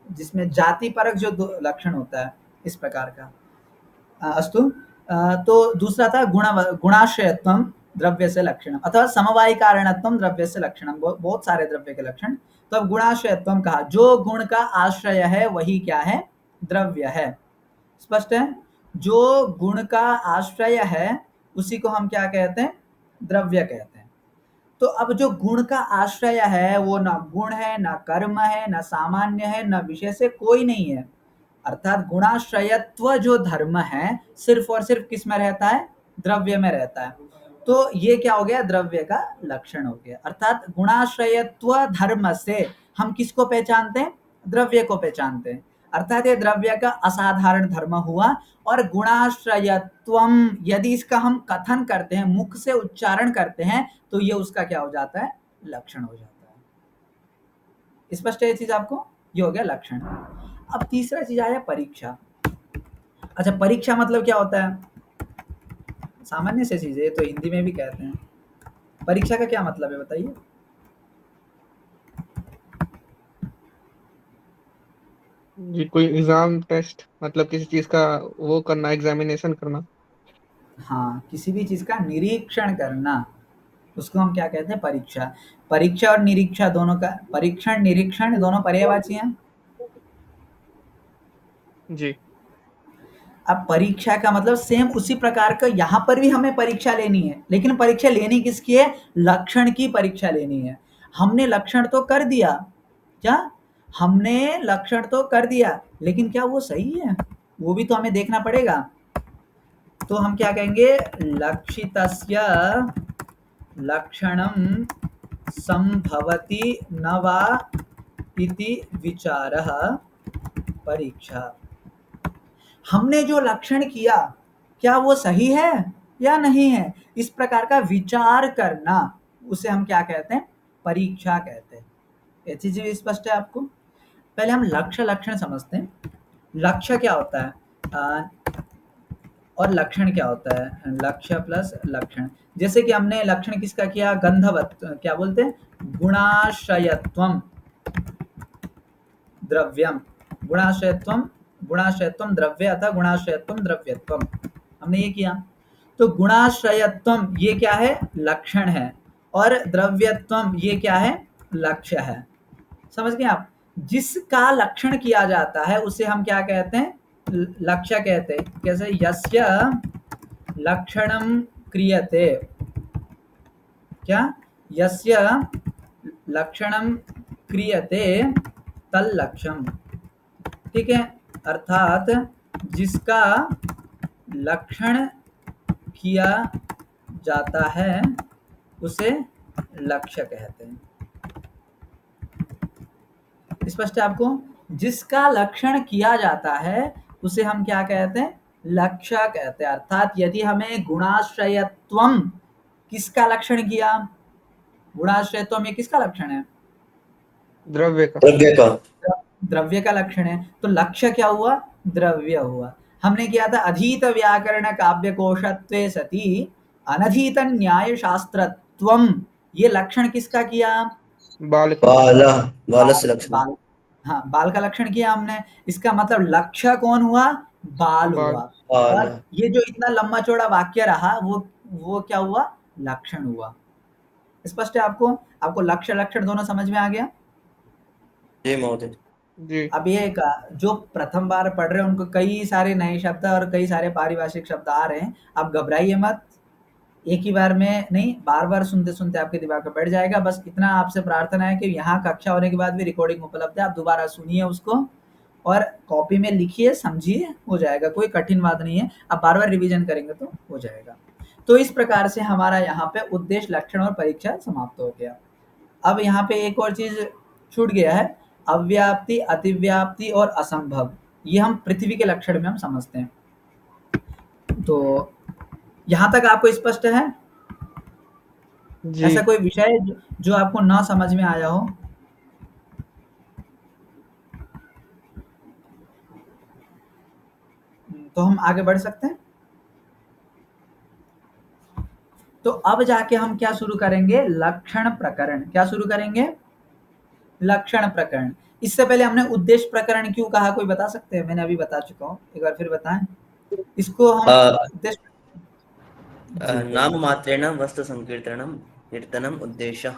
Speaker 1: जिसमें जाति परक जो लक्षण होता है इस प्रकार का। अस्तु। तो दूसरा था गुणाश्रयत्वं द्रव्यस्य लक्षणम, अथवा समवायी कारणत्वं द्रव्यस्य लक्षणम, बहुत सारे द्रव्य के लक्षण। तो अब गुणाश्रयत्वं कहा, जो गुण का आश्रय है वही क्या है? द्रव्य है। स्पष्ट है? जो गुण का आश्रय है उसी को हम क्या कहते हैं? द्रव्य कहते हैं। तो अब जो गुण का आश्रय है वो ना गुण है, ना कर्म है, ना सामान्य है, ना विषय से कोई नहीं है। अर्थात गुणाश्रयत्व जो धर्म है सिर्फ और सिर्फ किस में रहता है? द्रव्य में रहता है। तो ये क्या हो गया? द्रव्य का लक्षण हो गया। अर्थात गुणाश्रयत्व धर्म से हम किसको पहचानते हैं? द्रव्य को पहचानते हैं। अर्थात ये द्रव्य का असाधारण धर्म हुआ। और गुणाश्रयत्वम यदि इसका हम कथन करते हैं, मुख से उच्चारण करते हैं, तो ये उसका क्या हो जाता है? लक्षण हो जाता है। स्पष्ट है ये चीज आपको? ये हो गया लक्षण। अब तीसरा चीज आया परीक्षा। अच्छा, परीक्षा मतलब क्या होता है? सामान्य से चीज है, ये तो हिंदी में भी कहते हैं। परीक्षा का क्या मतलब है बताइए?
Speaker 3: जी, कोई एग्जाम टेस्ट, मतलब किसी चीज का वो करना, एग्जामिनेशन करना।
Speaker 1: हाँ, किसी भी चीज का निरीक्षण करना। उसको हम क्या कहते हैं? परीक्षा। परीक्षा और निरीक्षा दोनों का, परीक्षण निरीक्षण दोनों पर्यायवाची हैं।
Speaker 3: जी।
Speaker 1: अब परीक्षा का मतलब सेम उसी प्रकार का यहाँ पर भी हमें परीक्षा लेनी है, लेकिन परीक्षा लेनी किसकी है? लक्षण की परीक्षा लेनी है। हमने लक्षण तो कर दिया, क्या? हमने लक्षण तो कर दिया, लेकिन क्या वो सही है? वो भी तो हमें देखना पड़ेगा। तो हम क्या कहेंगे? लक्षितस्य लक्षणं संभवति न वा इति विचारः परीक्षा। हमने जो लक्षण किया, क्या वो सही है या नहीं है, इस प्रकार का विचार करना, उसे हम क्या कहते हैं? परीक्षा कहते हैं। ये चीज भी स्पष्ट है आपको? पहले हम लक्ष्य लक्षण समझते हैं। लक्ष्य क्या होता है और लक्षण क्या होता है? लक्ष्य प्लस लक्षण। जैसे कि हमने लक्षण किसका किया? गंधवत, क्या बोलते हैं? गुणाश्रयत्वम द्रव्यम, गुणाश्रयत्वम, गुणाश्रयत्वम द्रव्य अथवा गुणाश्रयत्वम द्रव्यत्वम, हमने ये किया। तो गुणाश्रयत्वम ये क्या है? लक्षण है, और द्रव्यत्वम ये क्या है? लक्ष्य है। समझ गए आप? जिसका लक्षण किया जाता है उसे हम क्या कहते हैं? लक्ष्य कहते हैं। कैसे? यस्य लक्षणं क्रियते, क्या? यस्य लक्षणं क्रियते तल्लक्ष्यम। ठीक है, अर्थात जिसका लक्षण किया जाता है उसे लक्ष्य कहते हैं। स्पष्ट है आपको? जिसका लक्षण किया जाता है उसे हम क्या कहते हैं? लक्ष्य कहते हैं। अर्थात यदि हमें गुणाश्रयत्वम किसका लक्षण किया? गुणाश्रयत्वम ये किसका लक्षण है?
Speaker 3: द्रव्य का।
Speaker 5: द्रव्य का।
Speaker 1: द्रव्य का लक्षण है, तो लक्ष्य क्या हुआ? द्रव्य हुआ। हमने किया था अधीत व्याकरण काव्य कोशत्वे सती अनधीत न्याय शास्त्रत्वम, ये लक्षण किसका किया?
Speaker 3: बाल का।
Speaker 5: बालस्य लक्षण।
Speaker 1: बाल, हाँ, बाल का लक्षण किया हमने। इसका मतलब लक्ष्य कौन हुआ? बाल
Speaker 3: बाल।
Speaker 1: हुआ।
Speaker 5: बाल।
Speaker 1: और ये जो इतना लंबा चौड़ा वाक्य रहा वो क्या हुआ? लक्षण हुआ। स्पष्ट है आपको? आपको लक्ष्य लक्षण दोनों समझ में आ गया?
Speaker 5: जी महोदय।
Speaker 3: जी।
Speaker 1: अब ये जो प्रथम बार पढ़ रहे हैं उनको कई सारे नए शब्द और कई सारे पारिभाषिक शब्द आ रहे हैं। आप घबराइए मत, एक ही बार में नहीं, बार बार सुनते सुनते आपके दिमाग में बैठ जाएगा। बस इतना आपसे प्रार्थना है कि यहाँ कक्षा होने के बाद भी रिकॉर्डिंग उपलब्ध है, आप दोबारा सुनिए उसको और कॉपी में लिखिए, समझिए, हो जाएगा। कोई कठिन बात नहीं है, आप बार बार रिवीजन करेंगे तो हो जाएगा। तो इस प्रकार से हमारा यहाँ पे उद्देश्य, लक्षण और परीक्षा समाप्त हो गया। अब यहाँ पे एक और चीज छूट गया है, अव्याप्ति, अतिव्याप्ति और असंभव। ये हम पृथ्वी के लक्षण में हम समझते हैं। तो यहाँ तक आपको स्पष्ट है?
Speaker 3: जी।
Speaker 1: ऐसा कोई विषय जो आपको ना समझ में आया हो? तो हम आगे बढ़ सकते हैं। तो अब जाके हम क्या शुरू करेंगे? लक्षण प्रकरण। क्या शुरू करेंगे? लक्षण प्रकरण। इससे पहले हमने उद्देश्य प्रकरण क्यों कहा, कोई बता सकते हैं? मैंने अभी बता चुका हूँ, एक बार फिर बताएं। इसको हम उद्देश्य,
Speaker 5: नाम मात्रेण वस्तु संकीर्तनम कीर्तनम उद्देश्य।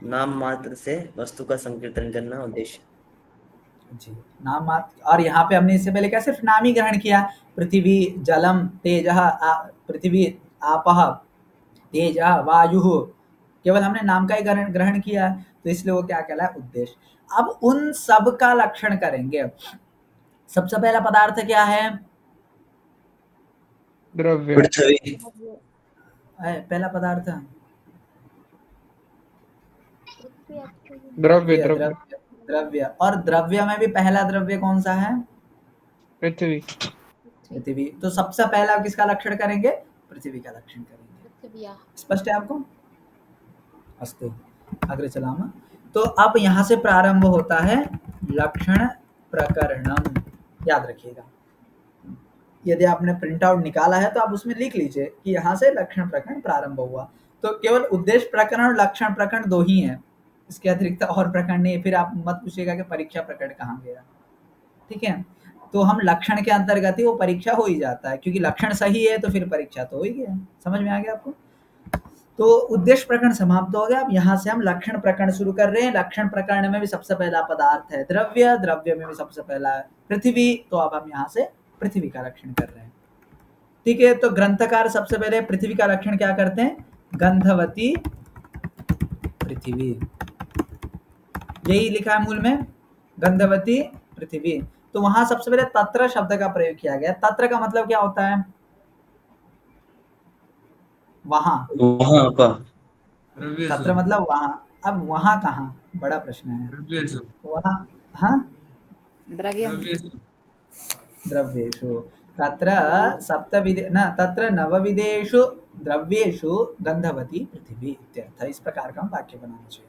Speaker 5: नाम मात्र से वस्तु का संकीर्तन करना उद्देश्य।
Speaker 1: जी, नाम मात्र। और यहाँ पे हमने इससे पहले क्या सिर्फ नाम ही ग्रहण किया? पृथ्वी, जलम, तेजः, पृथ्वी, आपः, तेजः, वायुः, केवल हमने नाम का ही ग्रहण किया, तो इसलिए वो क्या कहलाया? उद्देश्य। अब उन सब का लक्षण करेंगे। सबसे पहला पदार्थ क्या है?
Speaker 3: द्रव्य।
Speaker 5: पृथ्वी।
Speaker 1: पहला पदार्थ
Speaker 3: द्रव्य। द्रव्य।
Speaker 1: द्रव्य। द्रव्य। और द्रव्य में भी पहला द्रव्य कौन सा है?
Speaker 3: पृथ्वी।
Speaker 1: पृथ्वी। तो सबसे पहला किसका लक्षण करेंगे? पृथ्वी का लक्षण करेंगे। स्पष्ट है आपको? अस्तु, अग्रे चलामः। तो अब यहाँ से प्रारंभ होता है लक्षण प्रकरणम। याद रखिएगा, यदि आपने प्रिंट आउट निकाला है तो आप उसमें लिख लीजिए कि यहाँ से लक्षण प्रकरण प्रारंभ हुआ। तो केवल उद्देश्य प्रकरण और लक्षण प्रकरण दो ही हैं, इसके अतिरिक्त और प्रकरण नहीं है। फिर आप मत पूछिएगा कि परीक्षा प्रकरण कहाँ गया। ठीक है, तो हम लक्षण के अंतर्गत ही वो परीक्षा हो ही जाता है, क्योंकि लक्षण सही है तो फिर परीक्षा तो हो ही गया। समझ में आ गया आपको? तो उद्देश्य प्रकरण समाप्त हो गया। अब यहाँ से हम लक्षण प्रकरण शुरू कर रहे हैं। लक्षण प्रकरण में भी सबसे पहला पदार्थ है द्रव्य, द्रव्य में भी सबसे पहला है पृथ्वी। तो अब हम यहाँ से पृथ्वी का लक्षण कर रहे हैं। ठीक है, तो ग्रंथकार सबसे पहले पृथ्वी का लक्षण क्या करते हैं? गंधवती पृथ्वी, यही लिखा है मूल में, गंधवती पृथ्वी। तो वहां सबसे पहले तत्र शब्द का प्रयोग किया गया। तत्र का मतलब क्या होता है? वहां।
Speaker 6: वहाँ का
Speaker 1: तत्र मतलब वहां। अब वहां कहाँ, बड़ा प्रश्न है। वहां, हाँ, द्रव्येषु। तत्र सप्तविधे न तत्र नवविधेषु द्रव्येषु गंधवती पृथ्वी इत्यर्थ। इस प्रकार का हम वाक्य बनाना चाहिए।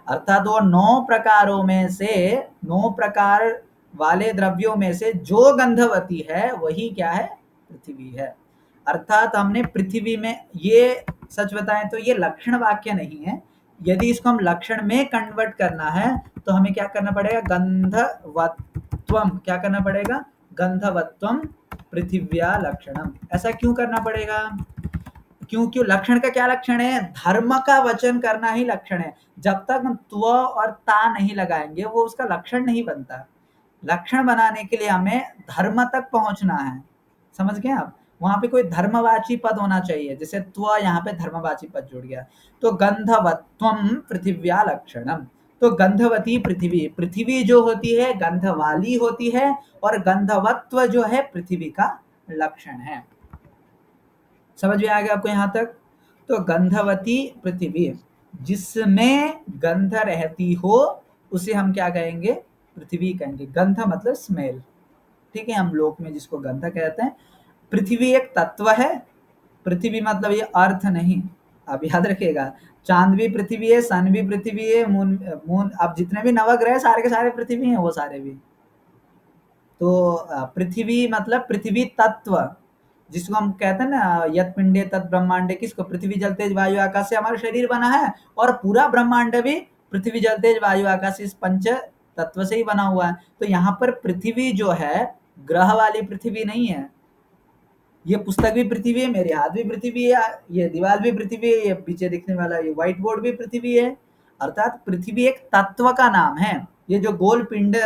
Speaker 1: अर्थात वो 9 प्रकारों में से, 9 प्रकार वाले द्रव्यों में से जो गंधवती है वही क्या है? पृथ्वी है। अर्थात हमने पृथ्वी में, ये सच बताएं तो ये लक्षण वाक्य नहीं है। यदि इसको हम लक्षण में कन्वर्ट करना है तो हमें क्या करना पड़ेगा? गंधवत्वम, क्या करना पड़ेगा? गंधवत्वम पृथिव्या लक्षणम। ऐसा क्यों करना पड़ेगा? क्योंकि लक्षण का क्या लक्षण है? धर्म का वचन करना ही लक्षण है। जब तक हम त्व और ता नहीं लगाएंगे वो उसका लक्षण नहीं बनता। लक्षण बनाने के लिए हमें धर्म तक पहुंचना है। समझ गए आप? वहां पे कोई धर्मवाची पद होना चाहिए, जैसे त्व यहाँ पे धर्मवाची पद जुड़ गया। तो गंधवत्वम पृथिव्या लक्षणम। तो गंधवती पृथ्वी, पृथ्वी जो होती है गंध वाली होती है, और गंधवत्व जो है पृथ्वी का लक्षण है। समझ में आ गया आपको यहाँ तक? तो गंधवती पृथ्वी, जिसमें गंध रहती हो उसे हम क्या कहेंगे? पृथ्वी कहेंगे। गंध मतलब स्मेल, ठीक है, हम लोक में जिसको गंध कहते हैं। पृथ्वी एक तत्व है। पृथ्वी मतलब ये अर्थ नहीं, आप याद रखिएगा। चांद भी पृथ्वी है, सन भी पृथ्वी है, मून अब जितने भी नवग्रह सारे के सारे पृथ्वी हैं, वो सारे भी। तो पृथ्वी मतलब पृथ्वी तत्व, जिसको हम कहते हैं ना यत पिंडे तत् ब्रह्मांडे, किसको? पृथ्वी जल तेज वायु आकाश से हमारा शरीर बना है, और पूरा ब्रह्मांड भी पृथ्वी जल तेज वायु आकाश इस पंच तत्व से ही बना हुआ है। तो यहाँ पर पृथ्वी जो है ग्रह वाली पृथ्वी नहीं है। ये पुस्तक भी पृथ्वी है, मेरे हाथ भी पृथ्वी है, ये दीवार भी पृथ्वी है, ये पीछे दिखने वाला ये व्हाइट बोर्ड भी पृथ्वी है। अर्थात पृथ्वी एक तत्व का नाम है। ये जो गोल पिंड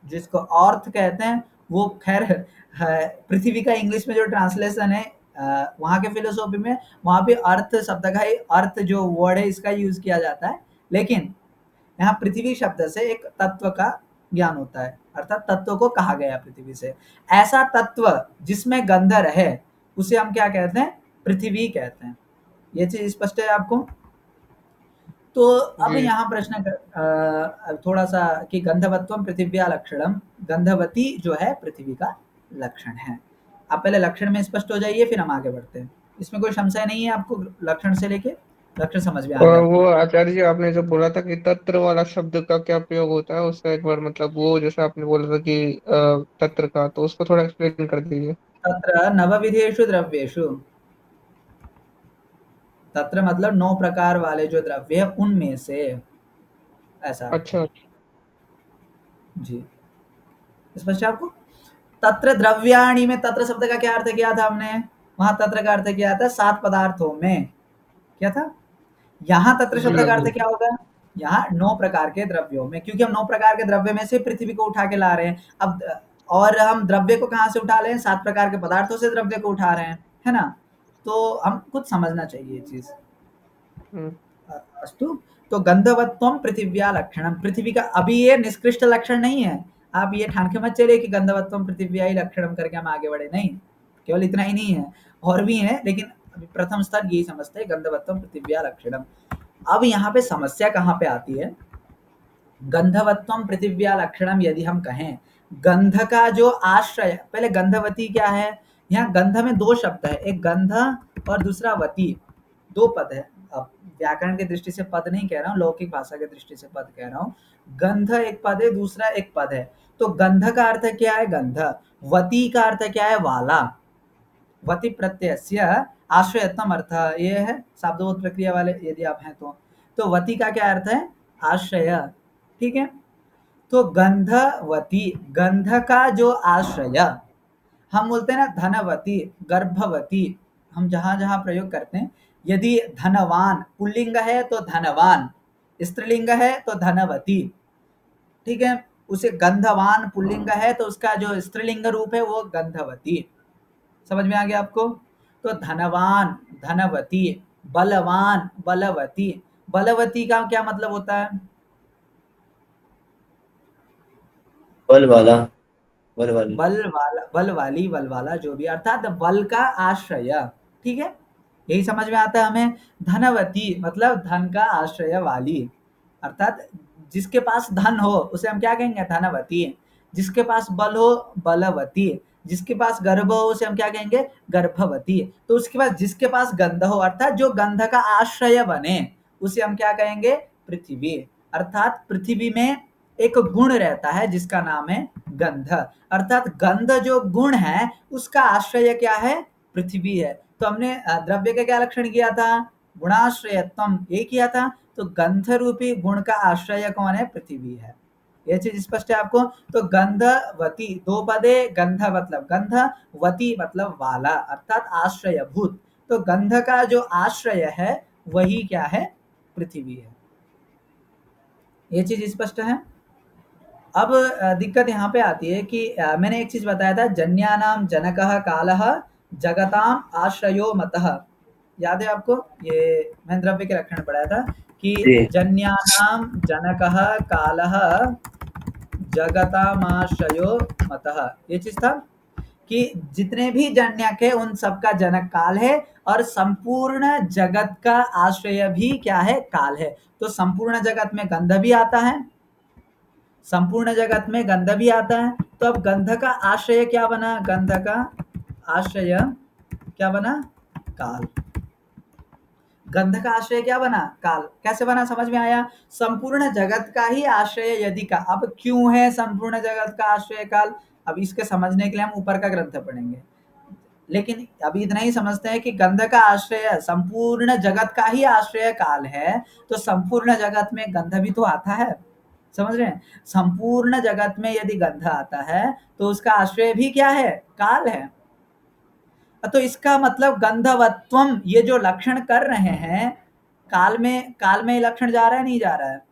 Speaker 1: जिसको अर्थ कहते हैं, वो खैर पृथ्वी का इंग्लिश में जो ट्रांसलेशन है वहाँ के फिलोसॉफी में, वहाँ पे अर्थ शब्द का ही, अर्थ जो वर्ड है इसका यूज किया जाता है। लेकिन यहाँ पृथ्वी शब्द से एक तत्व का ज्ञान होता है, अर्थात तत्व को कहा गया पृथ्वी से। ऐसा तत्व जिसमें गंध रहे उसे हम क्या कहते हैं? पृथ्वी कहते हैं। ये चीज स्पष्ट है आपको? तो अब यहाँ प्रश्न थोड़ा सा कि गंधवत्वम पृथिव्या लक्षणम, गंधवती जो है पृथ्वी का लक्षण है। आप पहले लक्षण में स्पष्ट हो जाइए, फिर हम आगे बढ़ते हैं। इसमें कोई संशय नहीं है आपको? लक्षण से लेके लक्षण समझ में आ गया?
Speaker 3: वो आचार्य जी आपने जो बोला था कि तत्र वाला शब्द का क्या प्रयोग होता है, उसका एक बार मतलब वो जैसे आपने बोला था कि तत्र का, तो उसको थोड़ा एक्सप्लेन कर दीजिए।
Speaker 1: तत्र नवविधेषु द्रव्येषु, तत्र मतलब 9 प्रकार वाले जो द्रव्य है उनमें से, ऐसा।
Speaker 3: अच्छा
Speaker 1: जी, स्पष्ट है आपको? तत्र द्रव्याणि में तत्र शब्द का क्या अर्थ किया था हमने? वहां तत्र का अर्थ किया था 7 पदार्थों में, क्या था? यहाँ तत्र शब्द का अर्थ क्या होगा? यहाँ 9 प्रकार के द्रव्यों में, क्योंकि हम 9 प्रकार के द्रव्य में से पृथ्वी को उठा के ला रहे हैं। अब और हम द्रव्य को कहाँ से उठा रहे हैं? 7 प्रकार के पदार्थों से द्रव्य को उठा रहे हैं, है ना? तो हम कुछ समझना चाहिए ये चीज। अस्तु। तो गंधवत्वम पृथिव्या लक्षणम, पृथ्वी का, अभी ये निष्कृष्ट लक्षण नहीं है। आप ये ठान के मत चलिए कि गंधवत्वम पृथिव्या ही लक्षणम करके हम आगे बढ़े, नहीं, केवल इतना ही नहीं है, और भी है, लेकिन अभी प्रथम स्तर यही समझते हैं, गंधवत्वम पृथिव्या लक्षणम। अब यहाँ पे समस्या कहाँ पे आती है? गंधवत्वम पृथिव्या लक्षणम यदि हम कहें, गंध का जो आश्रय, पहले गंधवती क्या है? यहाँ गंध में 2 शब्द है, एक गंध और दूसरा वती, 2 पद है। अब व्याकरण की दृष्टि से पद नहीं कह रहा हूँ, लौकिक भाषा की दृष्टि से पद कह रहा हूँ। गंध एक पद है, दूसरा एक पद है। तो गंध का अर्थ क्या है? गंध। वती का अर्थ क्या है? वाला। वति प्रत्ययस्य आश्रयत्वम अर्थ, ये है शब्दबोध प्रक्रिया वाले यदि आप हैं तो वती का क्या अर्थ है? आश्रय, ठीक है। तो गंधवती, गंध का जो आश्रय, हम बोलते हैं ना धनवती, गर्भवती, हम जहां जहां प्रयोग करते हैं, यदि धनवान पुल्लिंग है तो धनवान, स्त्रीलिंग है तो धनवती, ठीक है। उसे गंधवान पुल्लिंग है तो उसका जो स्त्रीलिंग रूप है वो गंधवती। समझ में आ गया आपको? तो धनवान धनवती, बलवान बलवती। बलवती का क्या मतलब होता है?
Speaker 5: बल वाला, बल वाली।
Speaker 1: बल वाला, बल वाली, बल वाला, जो भी, अर्थात बल का आश्रय, ठीक है। यही समझ में आता है हमें। धनवती मतलब धन का आश्रय वाली, अर्थात जिसके पास धन हो उसे हम क्या कहेंगे? धनवती। जिसके पास बल हो, बलवती। जिसके पास गर्भ हो उसे हम क्या कहेंगे? गर्भवती। तो उसके बाद जिसके पास गंध हो, अर्थात जो गंध का आश्रय बने, उसे हम क्या कहेंगे? पृथ्वी। अर्थात पृथ्वी में एक गुण रहता है जिसका नाम है गंध, अर्थात गंध जो गुण है उसका आश्रय क्या है? पृथ्वी है। तो हमने द्रव्य का क्या लक्षण किया था? गुणाश्रयत्वम, ये किया था। तो गंध रूपी गुण का आश्रय कौन है? पृथ्वी है। ये चीज स्पष्ट है आपको? तो गंधवती, दो पदे, गंध मतलब गंध, वती मतलब वाला, अर्थात आश्रयभूत। तो गंध का जो आश्रय है वही क्या है? पृथ्वी है। ये चीज स्पष्ट है? अब दिक्कत यहाँ पे आती है कि मैंने एक चीज बताया था, जन्यानाम जनकः कालः जगताम आश्रयो मतः। याद है आपको? ये मैंने द्रव्य के लक्षण पढ़ाया था कि
Speaker 5: जी।
Speaker 1: जन्यानाम जनकः कालः जगतामाश्रयो मतः। ये चीज था कि जितने भी जन्यक है उन सबका जनक काल है, और संपूर्ण जगत का आश्रय भी क्या है? काल है। तो संपूर्ण जगत में गंध भी आता है, संपूर्ण जगत में गंध भी आता है। तो अब गंध का आश्रय क्या बना? गंध का आश्रय क्या बना? काल। गंध का आश्रय क्या बना? काल। कैसे बना? समझ में आया? संपूर्ण जगत का ही आश्रय यदि का, अब क्यों है संपूर्ण जगत का आश्रय काल? अब इसके समझने के लिए हम ऊपर का ग्रंथ पढ़ेंगे, लेकिन अभी इतना ही समझते हैं कि गंध का आश्रय, संपूर्ण जगत का ही आश्रय काल है। तो संपूर्ण जगत में गंध भी तो आता है, समझ रहे हैं? संपूर्ण जगत में यदि गंध आता है तो उसका आश्रय भी क्या है? काल है। तो इसका मतलब गंधवत्वम, ये जो लक्षण कर रहे हैं, काल में ये लक्षण जा रहा है नहीं जा रहा है?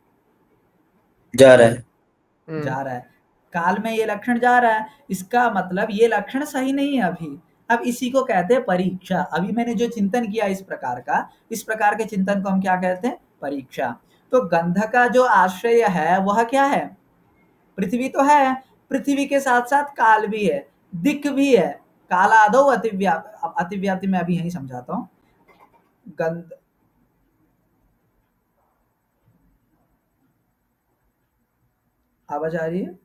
Speaker 5: जा रहा है।
Speaker 1: जा रहा है। काल में ये लक्षण जा रहा है, इसका मतलब ये लक्षण सही नहीं है अभी। अब इसी को कहते हैं परीक्षा। अभी मैंने जो चिंतन किया इस प्रकार का, इस प्रकार के चिंतन को हम क्या कहते हैं? परीक्षा। तो गंध का जो आश्रय है वह क्या है? पृथ्वी तो है, पृथ्वी के साथ साथ काल भी है, दिक् भी है। कालादो अतिव्याप्ति में अभी यही समझाता हूं। गंध, आवाज आ रही है?